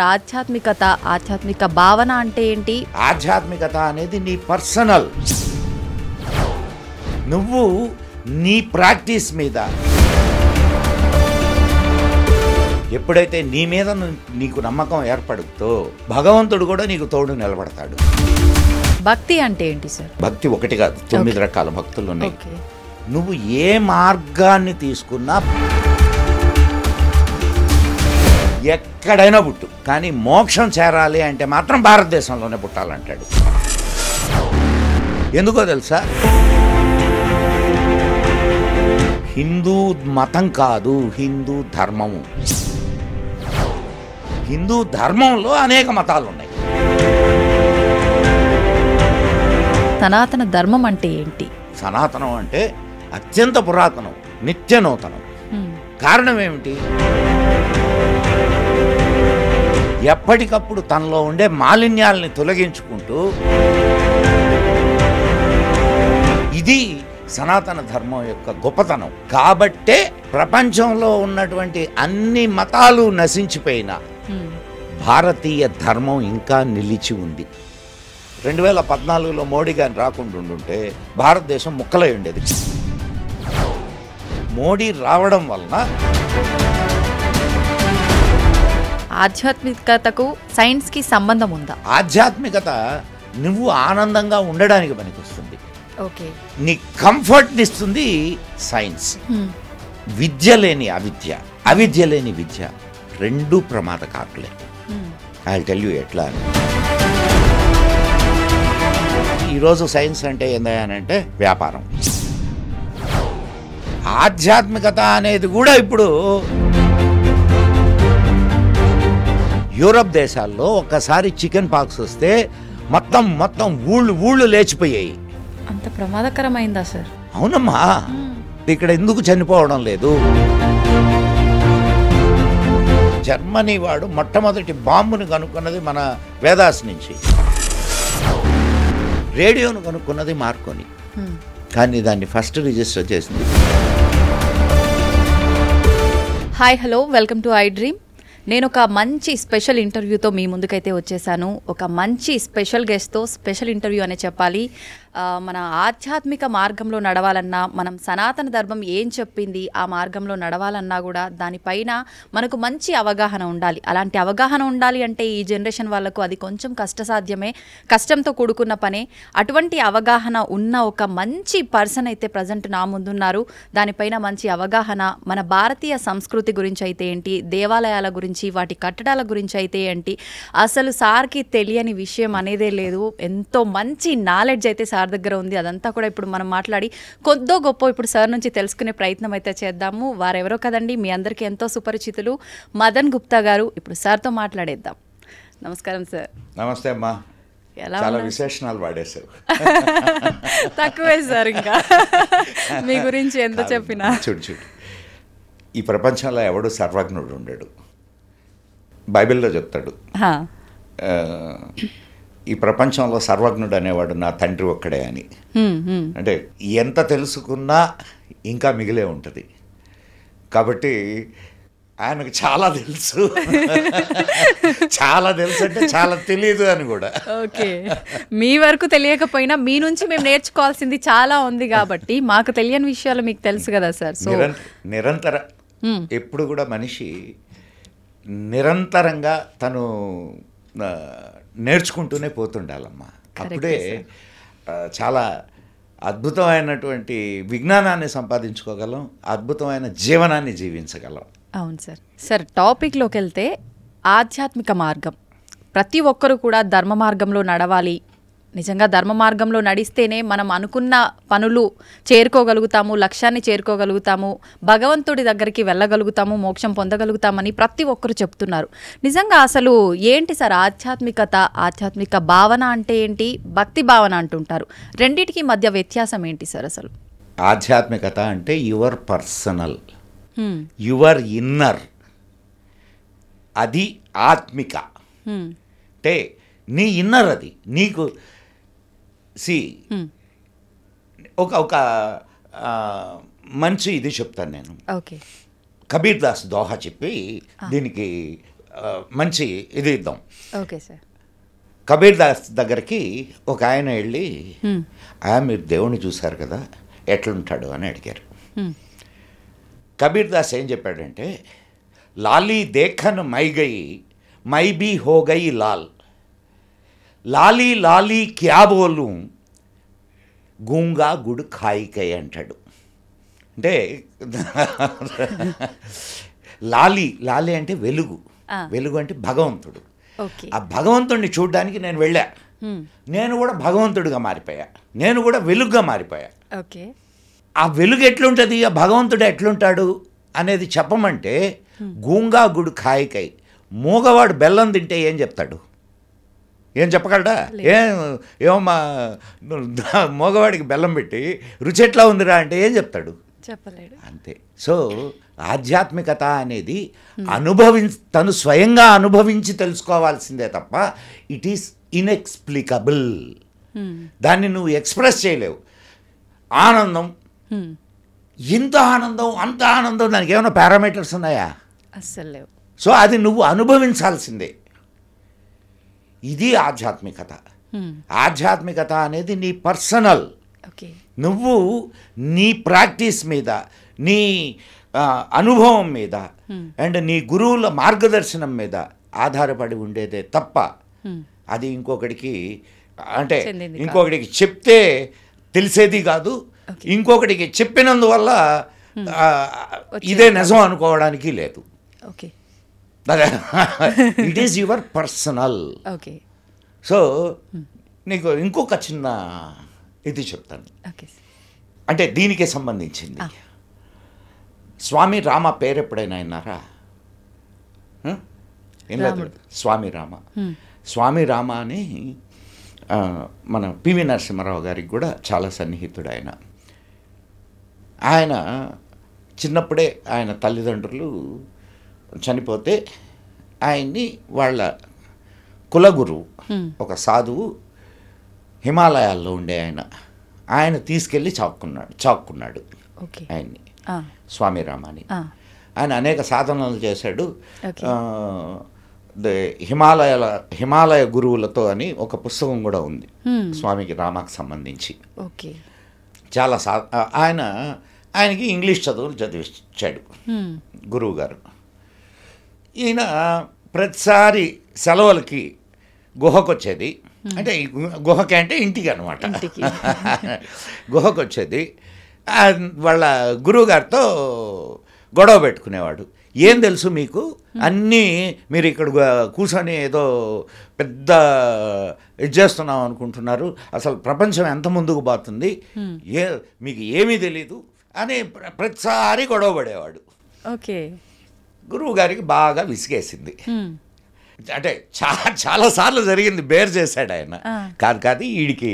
ఆధ్యాత్మికత, ఆధ్యాత్మిక భావన అంటే ఏంటి? ఆధ్యాత్మికత అనేది నీ పర్సనల్, నువ్వు నీ ప్రాక్టీస్ మీద ఎప్పుడైతే నీ మీద నీకు నమ్మకం ఏర్పడుతో భగవంతుడు కూడా నీకు తోడు నిలబడతాడు. భక్తి అంటే ఏంటి సార్? భక్తి ఒకటి కాదు, 9 రకాల భక్తులు ఉన్నాయి. ఓకే. నువ్వు ఏ మార్గాన్ని తీసుకున్నా ఎక్కడైనా పుట్టు, కానీ మోక్షం చేరాలి అంటే మాత్రం భారతదేశంలోనే పుట్టాలంటాడు. ఎందుకో తెలుసా? హిందూ మతం కాదు, హిందూ ధర్మము. హిందూ ధర్మంలో అనేక మతాలు ఉన్నాయి. సనాతన ధర్మం అంటే ఏంటి? సనాతనం అంటే అత్యంత పురాతనం, నిత్య నూతనం. కారణం ఏమిటి? ఎప్పటికప్పుడు తనలో ఉండే మాలిన్యాలని తొలగించుకుంటూ, ఇది సనాతన ధర్మం యొక్క గొప్పతనం. కాబట్టే ప్రపంచంలో ఉన్నటువంటి అన్ని మతాలు నశించిపోయినా భారతీయ ధర్మం ఇంకా నిలిచి ఉంది. 2014లో మోడీ గారిని రాకుండా ఉండుంటే భారతదేశం ముక్కలై ఉండేది. మోడీ రావడం వలన ఆధ్యాత్మికతకు సైన్స్ కి సంబంధం ఉందా? ఆధ్యాత్మికత నువ్వు ఆనందంగా ఉండడానికి పనికొస్తుంది. ఓకే. నీ కంఫర్ట్ ఇస్తుంది సైన్స్. విద్య లేని అవిద్య, అవిద్య లేని విద్య రెండు ప్రమాదకారులే. ఐ విల్ టెల్ యూ ఎట్లా అని. ఈరోజు సైన్స్ అంటే ఏందనంటే వ్యాపారం. ఆధ్యాత్మికత అనేది కూడా ఇప్పుడు యూరప్ దేశాల్లో ఒక్కసారి చికెన్ పాక్స్ వస్తే మొత్తం ఊళ్ళు లేచిపోయాయి. అంత ప్రమాదకరమైందా సార్? అవునమ్మా. ఇక్కడ ఎందుకు చనిపోవడం లేదు? జర్మనీ వాడు మొట్టమొదటి బాంబుని కనుక్కున్నది మన వేదాస్ నుంచి, రేడియోను కనుక్కున్నది మార్కోని, కానీ దాన్ని ఫస్ట్ రిజిస్టర్ చేసింది. Hi, hello, welcome to I dream. నేను ఒక మంచి స్పెషల్ ఇంటర్వ్యూతో మీ ముందుకైతే వచ్చేసాను. ఒక మంచి స్పెషల్ గెస్ట్తో స్పెషల్ ఇంటర్వ్యూ అనే చెప్పాలి. మన ఆధ్యాత్మిక మార్గంలో నడవాలన్నా, మనం సనాతన ధర్మం ఏం చెప్పింది ఆ మార్గంలో నడవాలన్నా కూడా దానిపైన మనకు మంచి అవగాహన ఉండాలి. అలాంటి అవగాహన ఉండాలి అంటే ఈ జనరేషన్ వాళ్ళకు అది కొంచెం కష్టసాధ్యమే, కష్టంతో కూడుకున్న పనే. అటువంటి అవగాహన ఉన్న ఒక మంచి పర్సన్ అయితే ప్రజెంట్ నా ముందున్నారు. దానిపైన మంచి అవగాహన, మన భారతీయ సంస్కృతి గురించి అయితే ఏంటి, దేవాలయాల గురించి, వాటి కట్టడాల గురించి అయితే ఏంటి, అసలు సార్కి తెలియని విషయం అనేదే లేదు. ఎంతో మంచి నాలెడ్జ్ అయితే సార్ దగ్గర ఉంది. అదంతా కూడా ఇప్పుడు మనం మాట్లాడి కొద్దో గొప్ప ఇప్పుడు సార్ నుంచి తెలుసుకునే ప్రయత్నం అయితే చేద్దాము. వారెవరో కదండి, మీ అందరికీ ఎంతో సుపరిచితులు, మదన్ గుప్తా గారు. ఇప్పుడు సార్తో మాట్లాడేద్దాం. నమస్కారం సార్. నమస్తే అమ్మా. చాలా విశేషణాలు వాడేశారు. తక్కువే సార్, ఇంకా మీ గురించి ఎంత చెప్పినా. చూడు, ఈ ప్రపంచంలో ఎవడు సర్వజ్ఞుడు ఉండడు. బైబిల్లో చెప్తాడు, ఈ ప్రపంచంలో సర్వజ్ఞుడు అనేవాడు నా తండ్రి ఒక్కడే అని. అంటే ఎంత తెలుసుకున్నా ఇంకా మిగిలే ఉంటుంది. కాబట్టి ఆయనకు చాలా తెలుసు. చాలా తెలుసు అంటే చాలా తెలియదు అని కూడా. ఓకే. మీ వరకు తెలియకపోయినా మీ నుంచి మేము నేర్చుకోవాల్సింది చాలా ఉంది కాబట్టి మాకు తెలియని విషయాలు మీకు తెలుసు కదా సార్. సో నిరంతర ఎప్పుడు కూడా మనిషి నిరంతరంగా తను నేర్చుకుంటూనే పోతుండాలమ్మా. అప్పుడే చాలా అద్భుతమైనటువంటి విజ్ఞానాన్ని సంపాదించుకోగలం, అద్భుతమైన జీవనాన్ని జీవించగలం. అవును సార్. సార్, టాపిక్లోకి వెళ్తే ఆధ్యాత్మిక మార్గం, ప్రతి ఒక్కరూ కూడా ధర్మ మార్గంలో నడవాలి. నిజంగా ధర్మ మార్గంలో నడిస్తేనే మనం అనుకున్న పనులు చేరుకోగలుగుతాము, లక్ష్యాన్ని చేరుకోగలుగుతాము, భగవంతుడి దగ్గరికి వెళ్ళగలుగుతాము, మోక్షం పొందగలుగుతామని ప్రతి ఒక్కరు చెప్తున్నారు. నిజంగా అసలు ఏంటి సార్ ఆధ్యాత్మికత, ఆధ్యాత్మిక భావన అంటే ఏంటి, భక్తి భావన అంటుంటారు, రెండిటికి మధ్య వ్యత్యాసం ఏంటి సార్ అసలు? ఆధ్యాత్మికత అంటే యువర్ పర్సనల్, యువర్ ఇన్నర్, అది ఆత్మిక. అంటే నీ ఇన్నర్, అది నీకు ఒక మంచి ఇది చెప్తాను నేను. ఓకే. కబీర్ దాస్ దోహా చెప్పి దీనికి మంచి ఇది ఇద్దాం. Okay sir. కబీర్ దాస్ దగ్గరికి ఒక ఆయన వెళ్ళి, మీరు దేవుణ్ణి చూశారు కదా, ఎట్లుంటాడు అని అడిగారు. కబీర్ దాస్ ఏం చెప్పాడంటే, లాలీ దేఖన్ మై గయి మై బీ హో గయి లాల్, లాలీ లాలీ క్యా బోలు గూంగా గుడ్ ఖాయికై అంటాడు. అంటే లాలీ లాలీ అంటే వెలుగు, వెలుగు అంటే భగవంతుడు. ఆ భగవంతుడిని చూడడానికి నేను వెళ్ళా, నేను కూడా భగవంతుడిగా మారిపోయా, నేను కూడా వెలుగుగా మారిపోయా. ఓకే. ఆ వెలుగు ఎట్లుంటుంది, ఆ భగవంతుడు ఎట్లుంటాడు అనేది చెప్పమంటే, గూంగా గుడు ఖాయికై, మూగవాడు బెల్లం తింటే ఏం చెప్తాడు? ఏం చెప్పగలడా? ఏమమ్మా మగవాడికి బెల్లం పెట్టి రుచి ఎట్లా ఉందిరా అంటే ఏం చెప్తాడు? చెప్పలేడు. అంతే. సో ఆధ్యాత్మికత అనేది తను స్వయంగా అనుభవించి తెలుసుకోవాల్సిందే తప్ప ఇట్ ఈస్ ఇన్ఎక్స్ప్లికబుల్. దాన్ని నువ్వు ఎక్స్ప్రెస్ చేయలేవు. ఆనందం, ఇంత ఆనందం అంత ఆనందం, దానికి ఏమైనా పారామీటర్స్ ఉన్నాయా? అస్సలు లేవు. సో అది నువ్వు అనుభవించాల్సిందే. ఇది ఆధ్యాత్మికత. ఆధ్యాత్మికత అనేది నీ పర్సనల్. నువ్వు నీ ప్రాక్టీస్ మీద, నీ అనుభవం మీద అండ్ నీ గురువుల మార్గదర్శనం మీద ఆధారపడి ఉండేదే తప్ప అది ఇంకొకటికి అంటే ఇంకొకటికి చెప్తే తెలిసేది కాదు. ఇంకొకటికి చెప్పినందువల్ల ఇదే నిజం అనుకోవడానికి లేదు. It is your personal. So నీకు ఇంకొక చిన్న ఇది చెప్తాను, అంటే దీనికే సంబంధించింది. స్వామి రామ పేరు ఎప్పుడైనా విన్నారా? ఏం లేదు. స్వామి రామ, స్వామి రామ అని మన పివి నరసింహారావు గారికి కూడా చాలా సన్నిహితుడు ఆయన. ఆయన చిన్నప్పుడే ఆయన తల్లిదండ్రులు చనిపోతే ఆయన్ని వాళ్ళ కులగురువు ఒక సాధువు హిమాలయాల్లో ఉండే ఆయన తీసుకెళ్ళి చాక్కున్నాడు ఆయన్ని, స్వామి రామాని. ఆయన అనేక సాధనలు చేశాడు. హిమాలయ గురువులతో అని ఒక పుస్తకం కూడా ఉంది స్వామికి రామాకు సంబంధించి. చాలా ఆయనకి ఇంగ్లీష్ చదువులు చదివించాడు గురువు గారు. ఈయన ప్రతిసారి సెలవులకి గుహకు వచ్చేది, అంటే గుహకి అంటే ఇంటికి అనమాట, గుహకు వచ్చేది. వాళ్ళ గురువుగారితో గొడవ పెట్టుకునేవాడు. ఏం తెలుసు మీకు, అన్నీ మీరు ఇక్కడ కూర్చొని ఏదో పెద్ద ఇది చేస్తున్నాం అనుకుంటున్నారు, అసలు ప్రపంచం ఎంత ముందుకు పోతుంది, మీకు ఏమీ తెలీదు అని ప్రతిసారి గొడవ పడేవాడు. గురువు గారికి బాగా విసిగేసింది. అంటే చాలాసార్లు జరిగింది, బేర్ చేశాడు ఆయన. కాదు వీడికి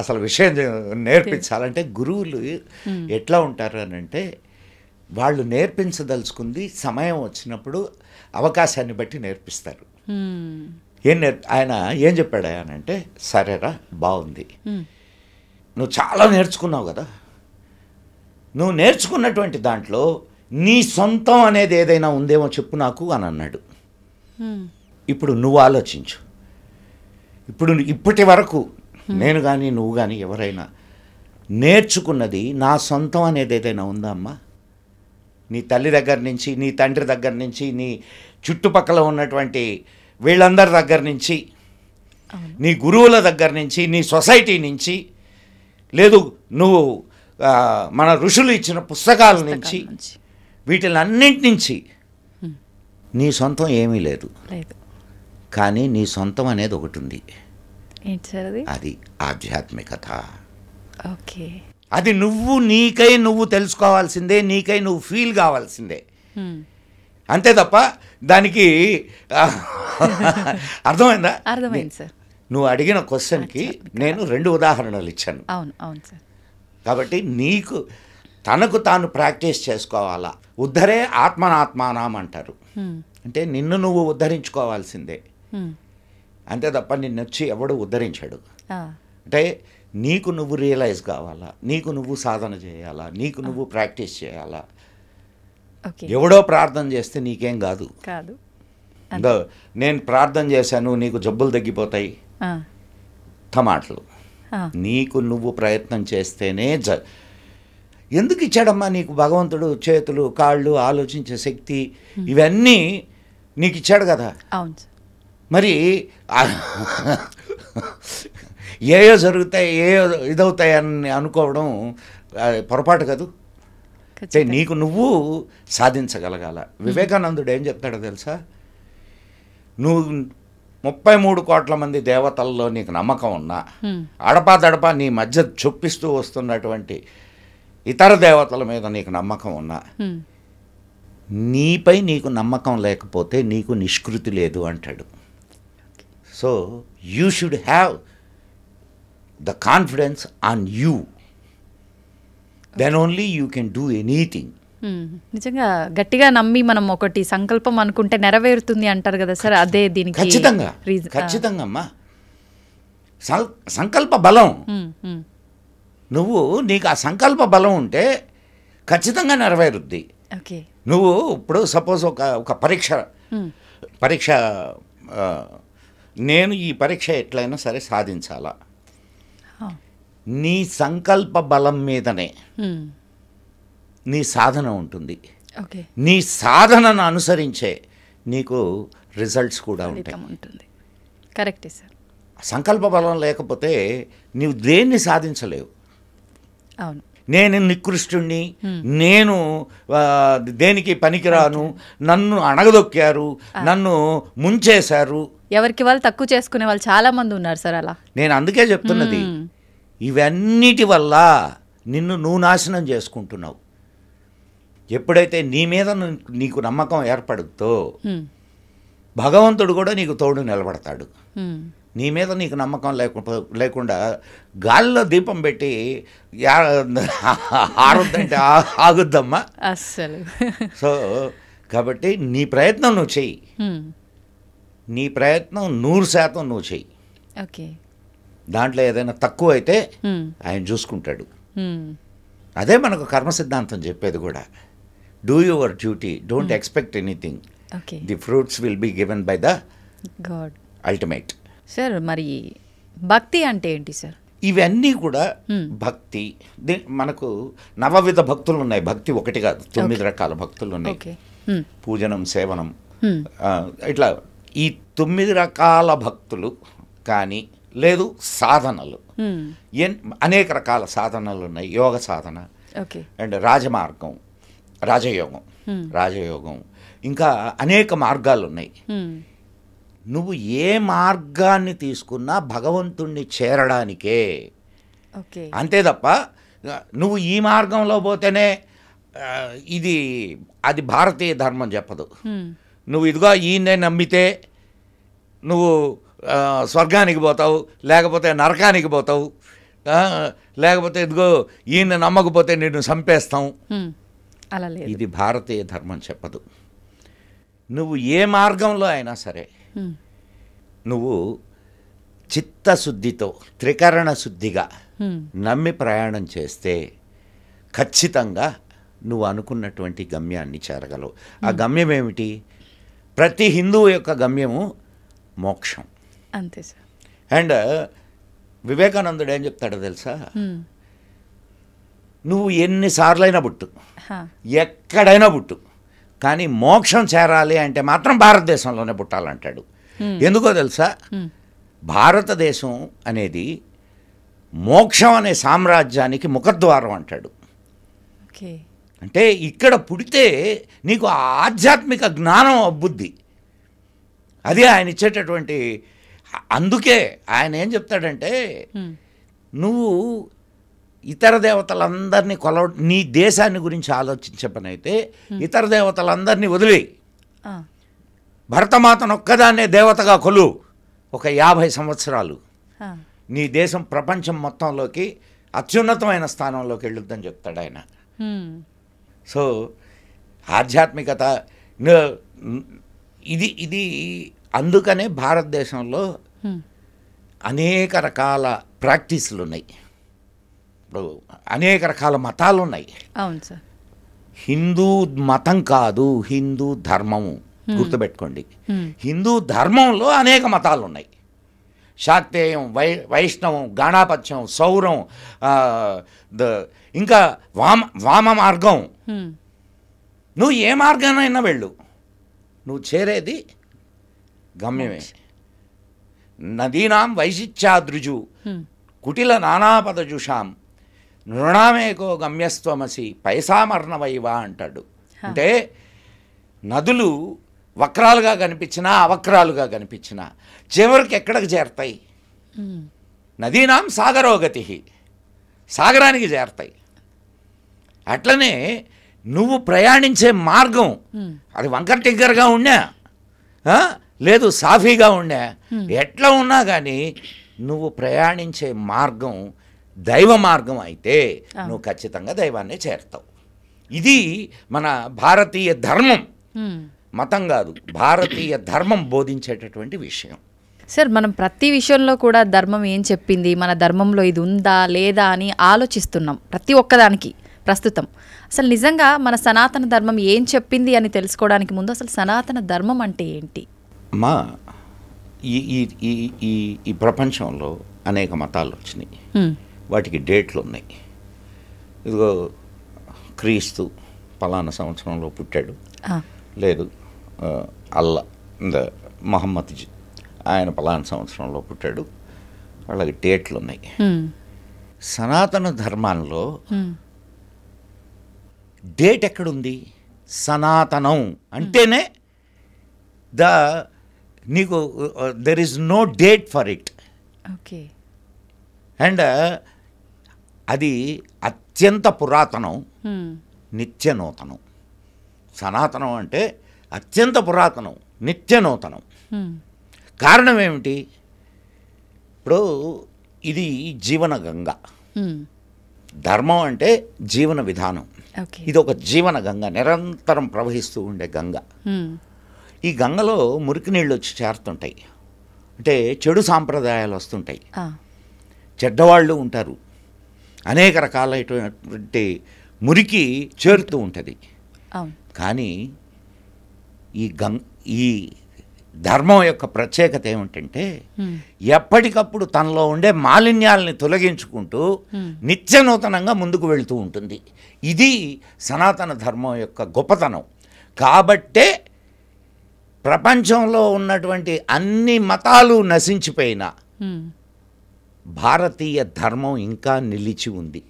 అసలు విషయం నేర్పించాలంటే గురువులు ఎట్లా ఉంటారు అని అంటే, వాళ్ళు నేర్పించదలుచుకుంది సమయం వచ్చినప్పుడు అవకాశాన్ని బట్టి నేర్పిస్తారు. ఆయన ఏం చెప్పాడు ఆయన అంటే, సరేరా బాగుంది, నువ్వు చాలా నేర్చుకున్నావు కదా, నువ్వు నేర్చుకున్నటువంటి దాంట్లో నీ సొంతం అనేది ఏదైనా ఉందేమో చెప్పు నాకు అని అన్నాడు. ఇప్పుడు నువ్వు ఆలోచించు, ఇప్పటి వరకు నేను కానీ నువ్వు కానీ ఎవరైనా నేర్చుకున్నది నా సొంతం అనేది ఏదైనా ఉందా అమ్మా? నీ తల్లి దగ్గర నుంచి, నీ తండ్రి దగ్గర నుంచి, నీ చుట్టుపక్కల ఉన్నటువంటి వీళ్ళందరి దగ్గర నుంచి, నీ గురువుల దగ్గర నుంచి, నీ సొసైటీ నుంచి, లేదు నువ్వు మన ఋషులు ఇచ్చిన పుస్తకాల నుంచి, వీటిలన్నింటి నుంచి నీ సొంతం ఏమీ లేదు. కానీ నీ సొంతం అనేది ఒకటి ఉంది, అది ఆధ్యాత్మికత. అది నీకై నువ్వు తెలుసుకోవాల్సిందే, నీకై నువ్వు ఫీల్ కావాల్సిందే, అంతే తప్ప దానికి అర్థమైందా? అర్థమైంది సార్. నువ్వు అడిగిన క్వశ్చన్కి నేను 2 ఉదాహరణలు ఇచ్చాను. అవును సార్. కాబట్టి నీకు తనకు తాను ప్రాక్టీస్ చేసుకోవాలా. ఉద్ధరే ఆత్మనాత్మానం అంటారు, అంటే నిన్ను నువ్వు ఉద్ధరించుకోవాల్సిందే, అంతే తప్ప నిన్నొచ్చి ఎవడు ఉద్ధరించాడు. అంటే నీకు నువ్వు రియలైజ్ కావాలా, నీకు నువ్వు సాధన చేయాలా, నీకు నువ్వు ప్రాక్టీస్ చేయాలా. ఎవడో ప్రార్థన చేస్తే నీకేం కాదు. ఇందో నేను ప్రార్థన చేశాను నీకు జబ్బులు తగ్గిపోతాయి, టమాటలు. నీకు నువ్వు ప్రయత్నం చేస్తేనే ఎందుకు ఇచ్చాడమ్మా నీకు భగవంతుడు? చేతులు, కాళ్ళు, ఆలోచించే శక్తి ఇవన్నీ నీకు ఇచ్చాడు కదా. అవును. మరి ఏయో జరుగుతాయి, ఏయో ఇదవుతాయని అనుకోవడం పొరపాటు కాదు. నీకు నువ్వు సాధించగలగాల. వివేకానందుడు ఏం చెప్తాడో తెలుసా? నువ్వు 33 కోట్ల మంది దేవతల్లో నీకు నమ్మకం ఉన్నా, అడపాదడపా నీ మధ్య చొప్పిస్తూ వస్తున్నటువంటి ఇతర దేవతల మీద నీకు నమ్మకం ఉన్నా, నీపై నీకు నమ్మకం లేకపోతే నీకు నిష్కృతి లేదు అంటాడు. So you should have the confidence on you, then only you can do anything. నిజంగా గట్టిగా నమ్మి మనం ఒకటి సంకల్పం అనుకుంటే నెరవేరుతుంది అంటారు కదా సార్, అదే దీనికి ఖచ్చితంగా ఖచ్చితంగా అమ్మా. సంకల్ప బలం, నువ్వు నీకు ఆ సంకల్ప బలం ఉంటే ఖచ్చితంగా నెరవేరుద్ది. నువ్వు ఇప్పుడు సపోజ్ ఒక పరీక్ష నేను ఈ పరీక్ష ఎట్లయినా సరే సాధించాలా, నీ సంకల్ప బలం మీదనే నీ సాధన ఉంటుంది. నీ సాధనను అనుసరించే నీకు రిజల్ట్స్ కూడా ఉంటాయి. కరెక్టే సార్. సంకల్ప బలం లేకపోతే నీవు దేన్ని సాధించలేవు. అవును. నేను నికృష్టుణ్ణి, నేను దేనికి పనికిరాను, నన్ను అణగదొక్కారు, నన్ను ముంచేశారు, ఎవరికి వాళ్ళు తక్కువ చేసుకునే వాళ్ళు చాలా మంది ఉన్నారు సార్ అలా. నేను అందుకే చెప్తున్నది, ఇవన్నిటి వల్ల నిన్ను నువ్వు నాశనం చేసుకుంటున్నావు. ఎప్పుడైతే నీ మీద నీకు నమ్మకం ఏర్పడుతో భగవంతుడు కూడా నీకు తోడు నిలబడతాడు. నీ మీద నీకు నమ్మకం లేకుండా గాలిలో దీపం పెట్టి ఆరుద్దంటే ఆగుద్దమ్మా అస్సలు. సో కాబట్టి నీ ప్రయత్నం నువ్వు చెయ్యి, నీ ప్రయత్నం 100% నువ్వు చెయ్యి. దాంట్లో ఏదైనా తక్కువ అయితే ఆయన చూసుకుంటాడు. అదే మనకు కర్మ సిద్ధాంతం చెప్పేది కూడా. Do your duty, don't expect anything, the fruits will be given by the God ultimate. Sir మరి భక్తి అంటే ఏంటి సార్? ఇవన్నీ కూడా భక్తి. మనకు నవవిధ భక్తులు ఉన్నాయి. భక్తి ఒకటి కాదు, 9 రకాల భక్తులు ఉన్నాయి. పూజనం, సేవనం, ఇట్లా ఈ 9 రకాల భక్తులు కానీ లేదు సాధనలు, అనేక రకాల సాధనలు ఉన్నాయి. యోగ సాధన అండ్ రాజమార్గం, రాజయోగం, ఇంకా అనేక మార్గాలు ఉన్నాయి. నువ్వు ఏ మార్గాన్ని తీసుకున్నా భగవంతుణ్ణి చేరడానికే, అంతే తప్ప నువ్వు ఈ మార్గంలో పోతేనే అది భారతీయ ధర్మం చెప్పదు. నువ్వు ఇదిగో ఈయన్నే నమ్మితే నువ్వు స్వర్గానికి పోతావు, లేకపోతే నరకానికి పోతావు, లేకపోతే ఇదిగో ఈయన నమ్మకపోతే నిన్ను చంపేస్తాం, ఇది భారతీయ ధర్మం చెప్పదు. నువ్వు ఏ మార్గంలో అయినా సరే నువ్వు చిత్తశుద్ధితో, త్రికరణ శుద్ధిగా నమ్మి ప్రయాణం చేస్తే ఖచ్చితంగా నువ్వు అనుకున్నటువంటి గమ్యాన్ని చేరగలవు. ఆ గమ్యం ఏమిటి? ప్రతి హిందువు యొక్క గమ్యము మోక్షం. అంతే సార్. అండ్ వివేకానందుడు ఏం చెప్తాడో తెలుసా? నువ్వు ఎన్నిసార్లైనా పుట్టు, ఎక్కడైనా పుట్టు, కానీ మోక్షం చేరాలి అంటే మాత్రం భారతదేశంలోనే పుట్టాలంటాడు. ఎందుకో తెలుసా? భారతదేశం అనేది మోక్షం అనే సామ్రాజ్యానికి ముఖద్వారం అంటాడు. అంటే ఇక్కడ పుడితే నీకు ఆధ్యాత్మిక జ్ఞానం అబ్బుద్ది. అది ఆయన ఇచ్చేటటువంటి. అందుకే ఆయన ఏం చెప్తాడంటే, నువ్వు ఇతర దేవతలందరినీ నీ దేశాన్ని గురించి ఆలోచించే పని అయితే ఇతర దేవతలందరినీ వదిలి భరతమాతను ఒక్కదాన్నే దేవతగా కొలు. ఒక 50 సంవత్సరాలు నీ దేశం ప్రపంచం మొత్తంలోకి అత్యున్నతమైన స్థానంలోకి వెళ్ళొద్దని చెప్తాడు ఆయన. సో ఆధ్యాత్మికత ఇది అందుకనే భారతదేశంలో అనేక రకాల ప్రాక్టీసులు ఉన్నాయి. ఇప్పుడు అనేక రకాల మతాలు ఉన్నాయి. అవును సార్. హిందూ మతం కాదు, హిందూ ధర్మము. గుర్తుపెట్టుకోండి. హిందూ ధర్మంలో అనేక మతాలు ఉన్నాయి. శాక్తేయం, వైష్ణవం, గాణాపత్యం, సౌరం, ఇంకా వామ మార్గం. నువ్వు ఏ మార్గానైనా వెళ్ళు, నువ్వు చేరేది గమ్యమే. నదీనాం వైశిత్యాదృజు కుటిల నానాపదజుషాం నృణామేకో గమ్యస్త్వమసి పైసామర్ణవైవా అంటాడు. అంటే నదులు వక్రాలుగా కనిపించినా అవక్రాలుగా కనిపించినా చివరికి ఎక్కడికి చేరతాయి? నదీనాం సాగరోగతి, సాగరానికి చేరతాయి. అట్లనే నువ్వు ప్రయాణించే మార్గం అది వంకర టింకరగా ఉన్నా లేదు సాఫీగా ఉన్నా, ఎట్లా ఉన్నా కానీ నువ్వు ప్రయాణించే మార్గం దైవ మార్గం అయితే నువ్వు ఖచ్చితంగా దైవాన్నే చేరుతావు. ఇది మన భారతీయ ధర్మం, మతం కాదు, భారతీయ ధర్మం బోధించేటటువంటి విషయం. సార్, మనం ప్రతి విషయంలో కూడా ధర్మం ఏం చెప్పింది, మన ధర్మంలో ఇది ఉందా లేదా అని ఆలోచిస్తున్నాం ప్రతి ఒక్కదానికి ప్రస్తుతం. అసలు నిజంగా మన సనాతన ధర్మం ఏం చెప్పింది అని తెలుసుకోవడానికి ముందు అసలు సనాతన ధర్మం అంటే ఏంటి? మా ఈ ప్రపంచంలో అనేక మతాలు వచ్చినాయి, వాటికి డేట్లు ఉన్నాయి. ఇదిగో క్రీస్తు పలానా సంవత్సరంలో పుట్టాడు, లేదు అల్లా మహమ్మద్ ఆయన పలానా సంవత్సరంలో పుట్టాడు, వాళ్ళకి డేట్లు ఉన్నాయి. సనాతన ధర్మాల్లో డేట్ ఎక్కడుంది? సనాతనం అంటేనే నీకు there is no date for it. Okay. And అది అత్యంత పురాతనం, నిత్య నూతనం. సనాతనం అంటే అత్యంత పురాతనం, నిత్య నూతనం. కారణం ఏమిటి? ఇప్పుడు ఇది జీవన గంగ. ధర్మం అంటే జీవన విధానం. ఇది ఒక జీవన గంగ, నిరంతరం ప్రవహిస్తూ ఉండే గంగ. ఈ గంగలో మురికి నీళ్ళు వచ్చి చేరుతుంటాయి, అంటే చెడు సాంప్రదాయాలు వస్తుంటాయి, చెడ్డవాళ్ళు ఉంటారు, అనేక రకాలైనటువంటి మురికి చేరుతూ ఉంటుంది. కానీ ఈ ధర్మం యొక్క ప్రత్యేకత ఏమిటంటే ఎప్పటికప్పుడు తనలో ఉండే మాలిన్యాలని తొలగించుకుంటూ నిత్య నూతనంగా ముందుకు వెళుతూ ఉంటుంది. ఇది సనాతన ధర్మం యొక్క గొప్పతనం. కాబట్టే ప్రపంచంలో ఉన్నటువంటి అన్ని మతాలు నశించిపోయినా భారతీయ ధర్మం ఇంకా నిలిచి ఉంది.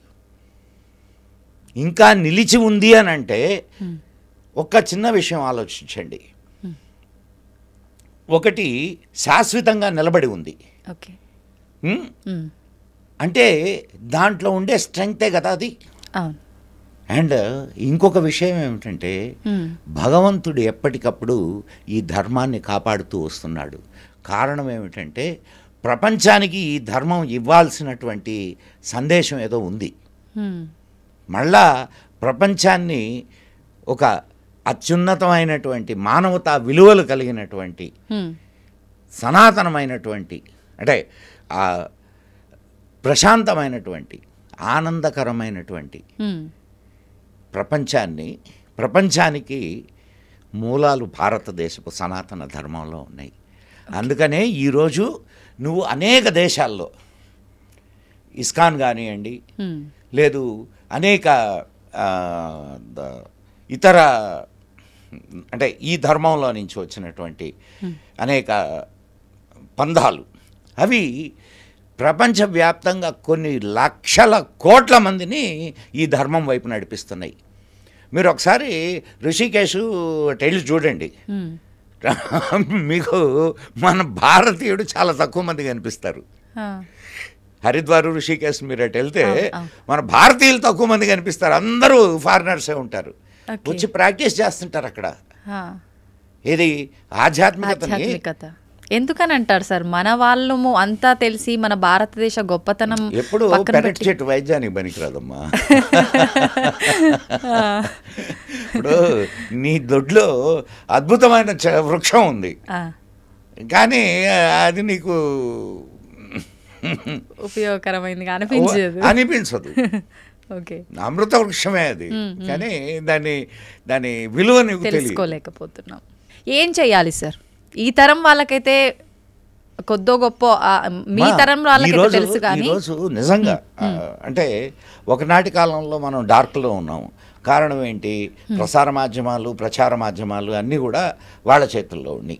ఇంకా నిలిచి ఉంది అని అంటే ఒక చిన్న విషయం ఆలోచించండి. ఒకటి శాశ్వతంగా నిలబడి ఉంది అంటే దాంట్లో ఉండే స్ట్రెంగ్తే కదా అది. అండ్ ఇంకొక విషయం ఏమిటంటే భగవంతుడు ఎప్పటికప్పుడు ఈ ధర్మాన్ని కాపాడుతూ వస్తున్నాడు. కారణం ఏమిటంటే ప్రపంచానికి ఈ ధర్మం ఇవ్వాల్సినటువంటి సందేశం ఏదో ఉంది. మళ్ళా ప్రపంచాన్ని ఒక అత్యున్నతమైనటువంటి మానవతా విలువలు కలిగినటువంటి సనాతనమైనటువంటి అంటే ప్రశాంతమైనటువంటి ఆనందకరమైనటువంటి ప్రపంచానికి మూలాలు భారతదేశపు సనాతన ధర్మంలో ఉన్నాయి. అందుకనే ఈరోజు నువ్వు అనేక దేశాల్లో ఇస్కాన్ కానివ్వండి, లేదు అనేక ఇతర అంటే ఈ ధర్మంలో నుంచి వచ్చినటువంటి అనేక పంథాలు అవి ప్రపంచవ్యాప్తంగా కొన్ని లక్షల కోట్ల మందిని ఈ ధర్మం వైపు నడిపిస్తున్నాయి. మీరు ఒకసారి ఋషికేశ్ వెళ్ళి చూడండి, మీకు మన భారతీయుడు చాలా తక్కువ మంది కనిపిస్తారు. హరిద్వార్ ఋషికేశ్ మీరు అటు వెళ్తే మన భారతీయులు తక్కువ మంది కనిపిస్తారు, అందరూ ఫారినర్సే ఉంటారు, వచ్చి ప్రాక్టీస్ చేస్తుంటారు అక్కడ. ఇది ఆధ్యాత్మికత. ఎందుకని అంటారు సార్? మన వాళ్ళు అంతా తెలిసి మన భారతదేశ గొప్పతనం ఎప్పుడు పెరటి చెట్టు వైద్యానికి పనికిరాదమ్మా. ఇప్పుడు నీ దొడ్లో అద్భుతమైన వృక్షం ఉంది, కానీ అది నీకు ఉపయోగకరమైంది అనిపించదు. అమృత వృక్షమే అది, కానీ దాని విలువ నీకు తెలుసుకోలేకపోతున్నాం. ఏం చెయ్యాలి సార్ ఈ తరం వాళ్ళకైతే కొద్దో గొప్ప మీ తరం వాళ్ళకైతే తెలుసు కానీ ఈరోజు నిజంగా అంటే ఒకనాటి కాలంలో మనం డార్క్లో ఉన్నాము. కారణం ఏంటి? ప్రసార మాధ్యమాలు, ప్రచార మాధ్యమాలు అన్నీ కూడా వాళ్ళ చేతుల్లో ఉన్నాయి.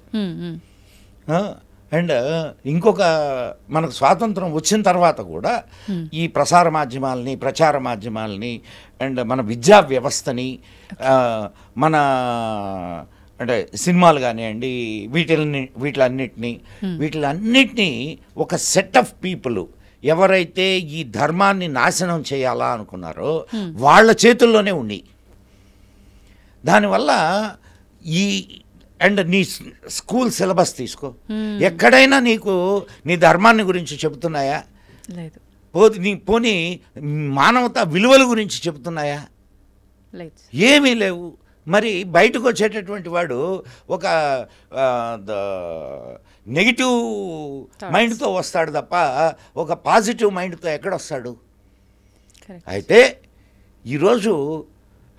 అండ్ ఇంకొక మనకు స్వాతంత్రం వచ్చిన తర్వాత కూడా ఈ ప్రసార మాధ్యమాలని, ప్రచార మాధ్యమాలని అండ్ మన విద్యా వ్యవస్థని, మన అంటే సినిమాలు కానివ్వండి, వీటిలన్నిటినీ ఒక సెట్ ఆఫ్ పీపుల్ ఎవరైతే ఈ ధర్మాన్ని నాశనం చేయాలా అనుకున్నారో వాళ్ళ చేతుల్లోనే ఉన్నాయి. దానివల్ల ఈ అండ్ నీ స్కూల్ సిలబస్ తీసుకో, ఎక్కడైనా నీకు నీ ధర్మాన్ని గురించి చెబుతున్నాయా? లేదు. పోనీ మానవతా విలువల గురించి చెబుతున్నాయా? లేదు, ఏమీ లేవు. మరి బయటకు వచ్చేటటువంటి వాడు ఒక నెగిటివ్ మైండ్తో వస్తాడు తప్ప ఒక పాజిటివ్ మైండ్తో ఎక్కడొస్తాడు? అయితే ఈరోజు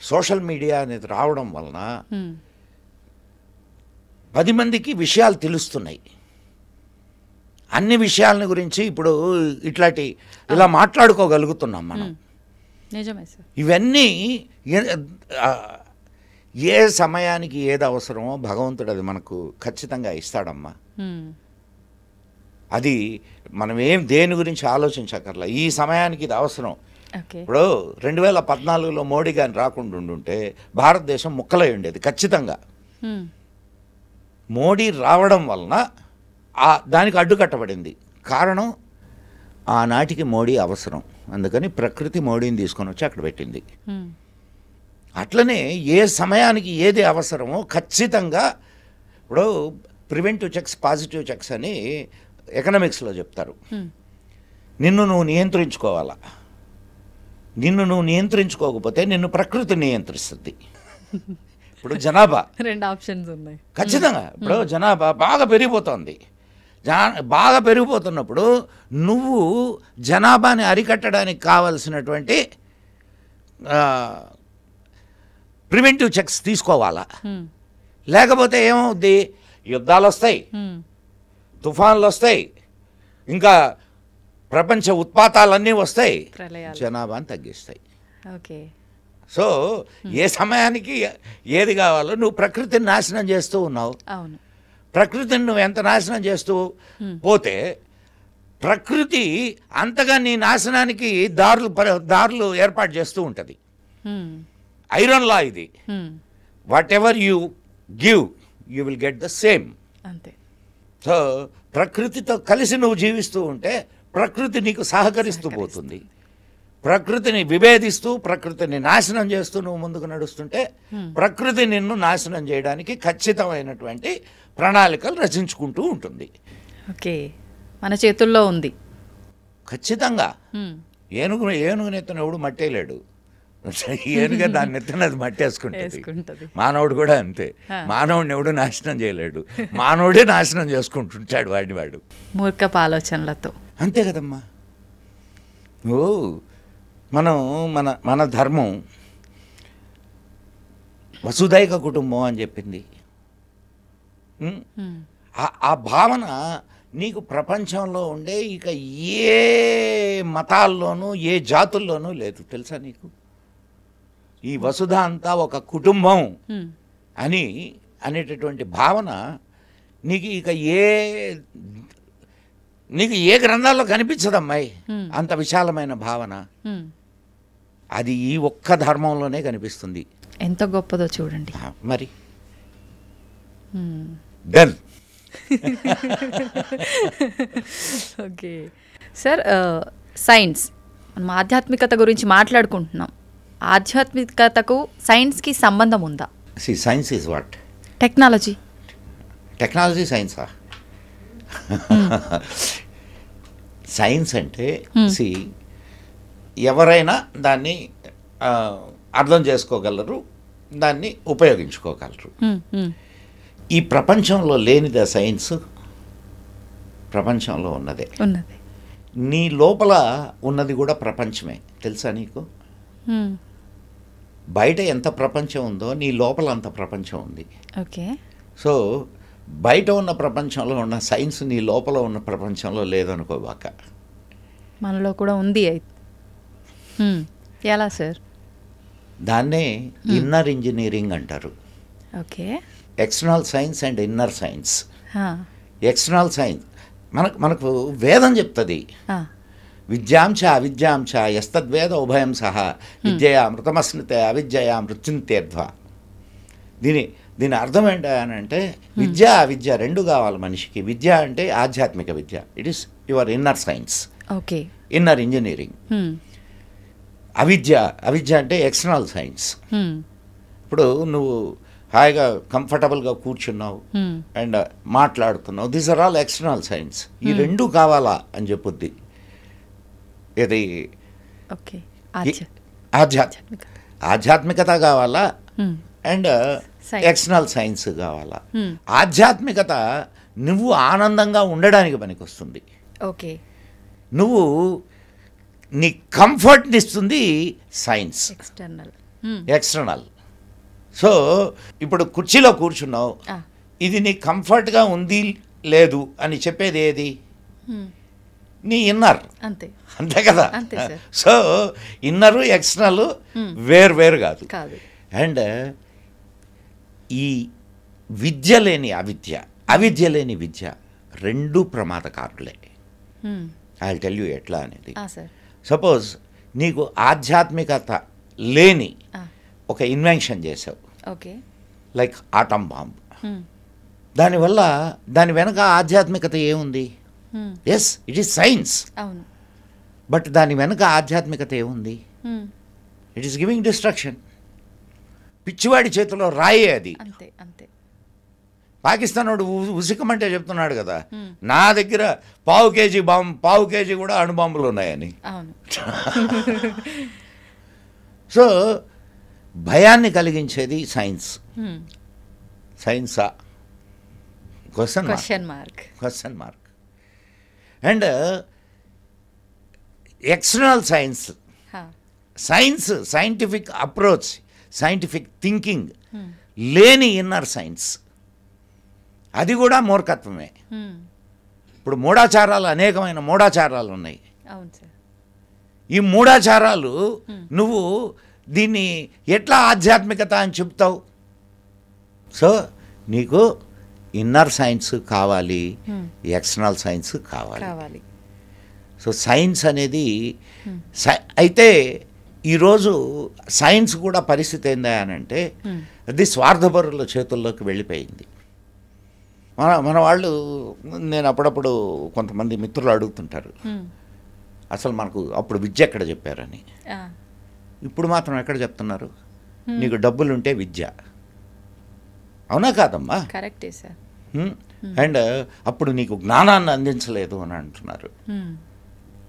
సోషల్ మీడియా అనేది రావడం వలన 10 మందికి విషయాలు తెలుస్తున్నాయి. అన్ని విషయాలని గురించి ఇప్పుడు ఇలా మాట్లాడుకోగలుగుతున్నాం మనం. నిజమే సార్. ఇవన్నీ ఏ సమయానికి ఏది అవసరమో భగవంతుడు అది మనకు ఖచ్చితంగా ఇస్తాడమ్మా. అది మనం దేని గురించి ఆలోచించక్కర్లా. ఈ సమయానికి ఇది అవసరం. ఇప్పుడు 2014లో మోడీ గాని రాకుండా ఉండుంటే భారతదేశం ముక్కలై ఉండేది ఖచ్చితంగా. మోడీ రావడం వలన దానికి అడ్డుకట్టబడింది. కారణం ఆనాటికి మోడీ అవసరం, అందుకని ప్రకృతి మోడీని తీసుకొని వచ్చి అక్కడ పెట్టింది. అట్లనే ఏ సమయానికి ఏది అవసరమో ఖచ్చితంగా ఇప్పుడు ప్రివెంటివ్ చెక్స్, పాజిటివ్ చెక్స్ అని ఎకనామిక్స్లో చెప్తారు. నిన్ను నువ్వు నియంత్రించుకోవాలా. నిన్ను నువ్వు నియంత్రించుకోకపోతే నిన్ను ప్రకృతి నియంత్రిస్తుంది. ఇప్పుడు జనాభా 2 ఆప్షన్స్ ఉన్నాయి ఖచ్చితంగా. ఇప్పుడు జనాభా బాగా పెరిగిపోతుంది. బాగా పెరిగిపోతున్నప్పుడు నువ్వు జనాభాని అరికట్టడానికి కావలసినటువంటి ప్రివెంటివ్ చెక్స్ తీసుకోవాలా. లేకపోతే ఏమవుద్ది? యుద్ధాలు వస్తాయి, తుఫాన్లు వస్తాయి, ఇంకా ప్రపంచ ఉత్పాతాలన్నీ వస్తాయి, జనాభాని తగ్గిస్తాయి. ఓకే. సో ఏ సమయానికి ఏది కావాలో నువ్వు ప్రకృతిని నాశనం చేస్తూ ఉన్నావు. అవును. ప్రకృతిని నువ్వు ఎంత నాశనం చేస్తూ పోతే ప్రకృతి అంతగా నీ నాశనానికి దారులు ఏర్పాటు చేస్తూ ఉంటుంది. ఐరన్ లా ఇది. What ever you give you will get the same. అంతే. సో ప్రకృతితో కలిసి నువ్వు జీవిస్తూ ఉంటే ప్రకృతి నీకు సహకరిస్తూ పోతుంది. ప్రకృతిని విభేదిస్తూ, ప్రకృతిని నాశనం చేస్తూ నువ్వు ముందుకు నడుస్తుంటే ప్రకృతి నిన్ను నాశనం చేయడానికి ఖచ్చితమైనటువంటి ప్రణాళికలు రచించుకుంటూ ఉంటుంది. ఓకే, మన చేతుల్లో ఉంది ఖచ్చితంగా. ఏనుగు నెత్తన ఎవడు మట్టేలేడు. ఏనుగా దాని నెత్తనది మట్టేసుకుంటుంది. మానవుడు కూడా అంతే. మానవుడిని ఎవడు నాశనం చేయలేడు, మానవుడే నాశనం చేసుకుంటుంటాడు వాడు మూర్ఖపు ఆలోచనలతో. అంతే కదమ్మా. మనం మన ధర్మం వసుదైక కుటుంబం అని చెప్పింది. ఆ భావన నీకు ప్రపంచంలో ఉండే ఇక ఏ మతాల్లోనూ ఏ జాతుల్లోనూ లేదు, తెలుసా నీకు? ఈ వసుధ అంతా ఒక కుటుంబం అనేటటువంటి భావన నీకు ఇక నీకు ఏ గ్రంథాల్లో కనిపించదమ్మాయి. అంత విశాలమైన భావన అది ఈ ఒక్క ధర్మంలోనే కనిపిస్తుంది. ఎంత గొప్పదో చూడండి మరి. డన్. ఓకే సార్, సైన్స్, మనం ఆధ్యాత్మికత గురించి మాట్లాడుకుంటున్నాం. ఆధ్యాత్మికతకు సైన్స్కి సంబంధం ఉందా? Science is what? Technology. Technology సైన్సా? సైన్స్ అంటే ఎవరైనా దాన్ని అర్థం చేసుకోగలరు, దాన్ని ఉపయోగించుకోగలరు. ఈ ప్రపంచంలో లేనిదా సైన్స్? ప్రపంచంలో ఉన్నదే. నీ లోపల ఉన్నది కూడా ప్రపంచమే, తెలుసా నీకు? బయట ఎంత ప్రపంచం ఉందో నీ లోపల అంత ప్రపంచం ఉంది. ఓకే. సో బయట ఉన్న ప్రపంచంలో ఉన్న సైన్స్ నీ లోపల ఉన్న ప్రపంచంలో లేదనుకోబాక. మనలో కూడా ఉంది అయితే. ఎలా సార్? దాన్నే ఇన్నర్ ఇంజనీరింగ్ అంటారు. Okay. External science and inner science. External science మనకు వేదం చెప్తుంది, విద్యాంచ అవిద్యాంచ యస్తద్వేద ఉభయం సహా విద్యయా అమృతమస్నుతే అవిద్యయా మృత్యుంతేర్ధ్వ. దీని అర్థం ఏంటంటే విద్య అవిద్య రెండు కావాలి మనిషికి. విద్య అంటే ఆధ్యాత్మిక విద్య, it is your inner science, okay, inner engineering. అవిద్య అంటే ఎక్స్టర్నల్ సైన్స్. ఇప్పుడు నువ్వు హాయిగా కంఫర్టబుల్గా కూర్చున్నావు అండ్ మాట్లాడుతున్నావు, these are all external signs. ఈ రెండు కావాలా అని చెప్పుద్ది. ఇది ఆధ్యాత్మికత కావాలా అండ్ ఎక్స్టర్నల్ సైన్స్ కావాలా. ఆధ్యాత్మికత నువ్వు ఆనందంగా ఉండడానికి పనికొస్తుంది. ఓకే. నువ్వు నీ కంఫర్ట్ని ఇస్తుంది సైన్స్, ఎక్స్టర్నల్. సో ఇప్పుడు కుర్చీలో కూర్చున్నావు, ఇది నీ కంఫర్ట్గా ఉంది లేదు అని చెప్పేది ఏది? నీ ఇన్నర్. అంతే కదా. సో ఇన్నరు ఎక్స్టర్నల్ వేరు కాదు. అండ్ ఈ విద్య లేని అవిద్య లేని విద్య రెండు ప్రమాదకారులే. ఐ విల్ టెల్ యూ ఎట్లా అనేది. సపోజ్ నీకు ఆధ్యాత్మికత లేని ఒక ఇన్వెన్షన్ చేసావు, లైక్ ఆటం బాంబ్. దానివల్ల దాని వెనక ఆధ్యాత్మికత ఏముంది? Yes, it is science, but దాని వెనక ఆధ్యాత్మికత ఏముంది? It is giving destruction. పిచ్చివాడి చేతిలో రాయే అది. పాకిస్తాన్ వాడు ఉసికమంటే చెప్తున్నాడు కదా, నా దగ్గర పావు కేజీ కూడా అణుబాంబులు ఉన్నాయని. సో భయాన్ని కలిగించేది సైన్స్. సైన్సా? Question mark. And external science scientific approach, scientific thinking లేని ఇన్నర్ సైన్స్, అది కూడా మూర్ఖత్వమే. ఇప్పుడు మూఢాచారాలు, అనేకమైన మూఢాచారాలు ఉన్నాయి. ఈ మూఢాచారాలు నువ్వు దీన్ని ఎట్లా ఆధ్యాత్మికత అని చెప్తావు? సో నీకు ఇన్నర్ సైన్స్ కావాలి, ఎక్స్టర్నల్ సైన్స్ కావాలి. సో సైన్స్ అనేది అయితే ఈరోజు సైన్స్ కూడా పరిస్థితి ఏందా అని అంటే అది స్వార్థపరుల చేతుల్లోకి వెళ్ళిపోయింది. మన వాళ్ళు, నేను అప్పుడప్పుడు కొంతమంది మిత్రులు అడుగుతుంటారు, అసలు మనకు అప్పుడు విద్య ఎక్కడ చెప్పారని. ఇప్పుడు మాత్రం ఎక్కడ చెప్తున్నారు? నీకు డబ్బులుంటే విద్య. అవునా కాదమ్మా? కరెక్టే సార్. అండ్ అప్పుడు నీకు జ్ఞానాన్ని అందించలేదు అని అంటున్నారు.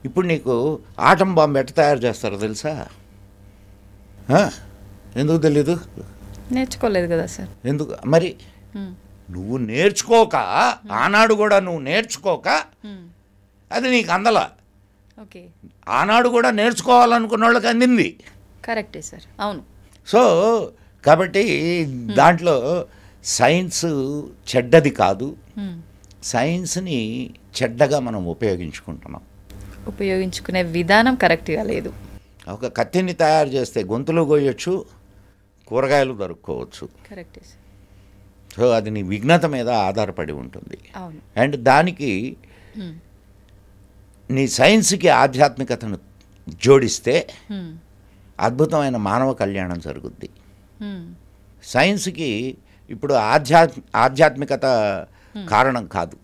ఇప్పుడు నీకు ఆటం బాంబు ఎట్ట తయారు చేస్తారో తెలుసా? ఎందుకు తెలీదు? నేర్చుకోలేదు కదా సార్. ఎందుకు మరి? నువ్వు నేర్చుకోక, ఆనాడు కూడా నువ్వు నేర్చుకోక అది నీకు అందలా. ఆనాడు కూడా నేర్చుకోవాలనుకున్న వాళ్ళకి అందింది. కరెక్టే సార్. అవును. సో కాబట్టి దాంట్లో సైన్స్ చెడ్డది కాదు, సైన్స్ని చెడ్డగా మనం ఉపయోగించుకునే విధానం కరెక్ట్గా లేదు. ఒక కత్తిని తయారు చేస్తే గొంతులు కోయొచ్చు, కూరగాయలు దొరుక్కోవచ్చు. కరెక్టే సార్. సో అది నీ విఘ్నత మీద ఆధారపడి ఉంటుంది. అండ్ దానికి నీ సైన్స్కి ఆధ్యాత్మికతను జోడిస్తే అద్భుతమైన మానవ కళ్యాణం జరుగుద్ది. సైన్స్కి ఇప్పుడు ఆధ్యాత్మికత కారణం కాదు.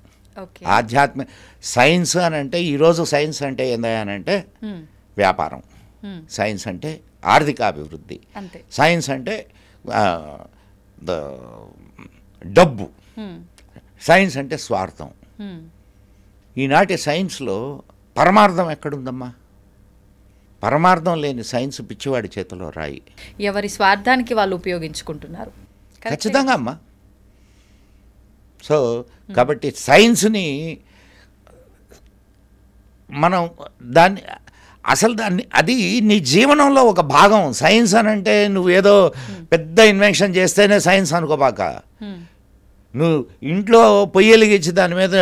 సైన్స్ అని అంటే, ఈరోజు సైన్స్ అంటే ఏందనంటే వ్యాపారం, సైన్స్ అంటే ఆర్థికాభివృద్ధి, సైన్స్ అంటే డబ్బు, సైన్స్ అంటే స్వార్థం. ఈనాటి సైన్స్లో పరమార్థం ఎక్కడుందమ్మా? పరమార్థం లేని సైన్స్ పిచ్చివాడి చేతిలో రాయి. ఎవరి స్వార్థానికి వాళ్ళు ఉపయోగించుకుంటున్నారు. ఖచ్చితంగా అమ్మా. సో కాబట్టి సైన్స్ని మనం అది నీ జీవనంలో ఒక భాగం. సైన్స్ అని అంటే నువ్వు ఏదో పెద్ద ఇన్వెన్షన్ చేస్తేనే సైన్స్ అనుకోబాక. నువ్వు ఇంట్లో పొయ్యి వెలిగించి దాని మీద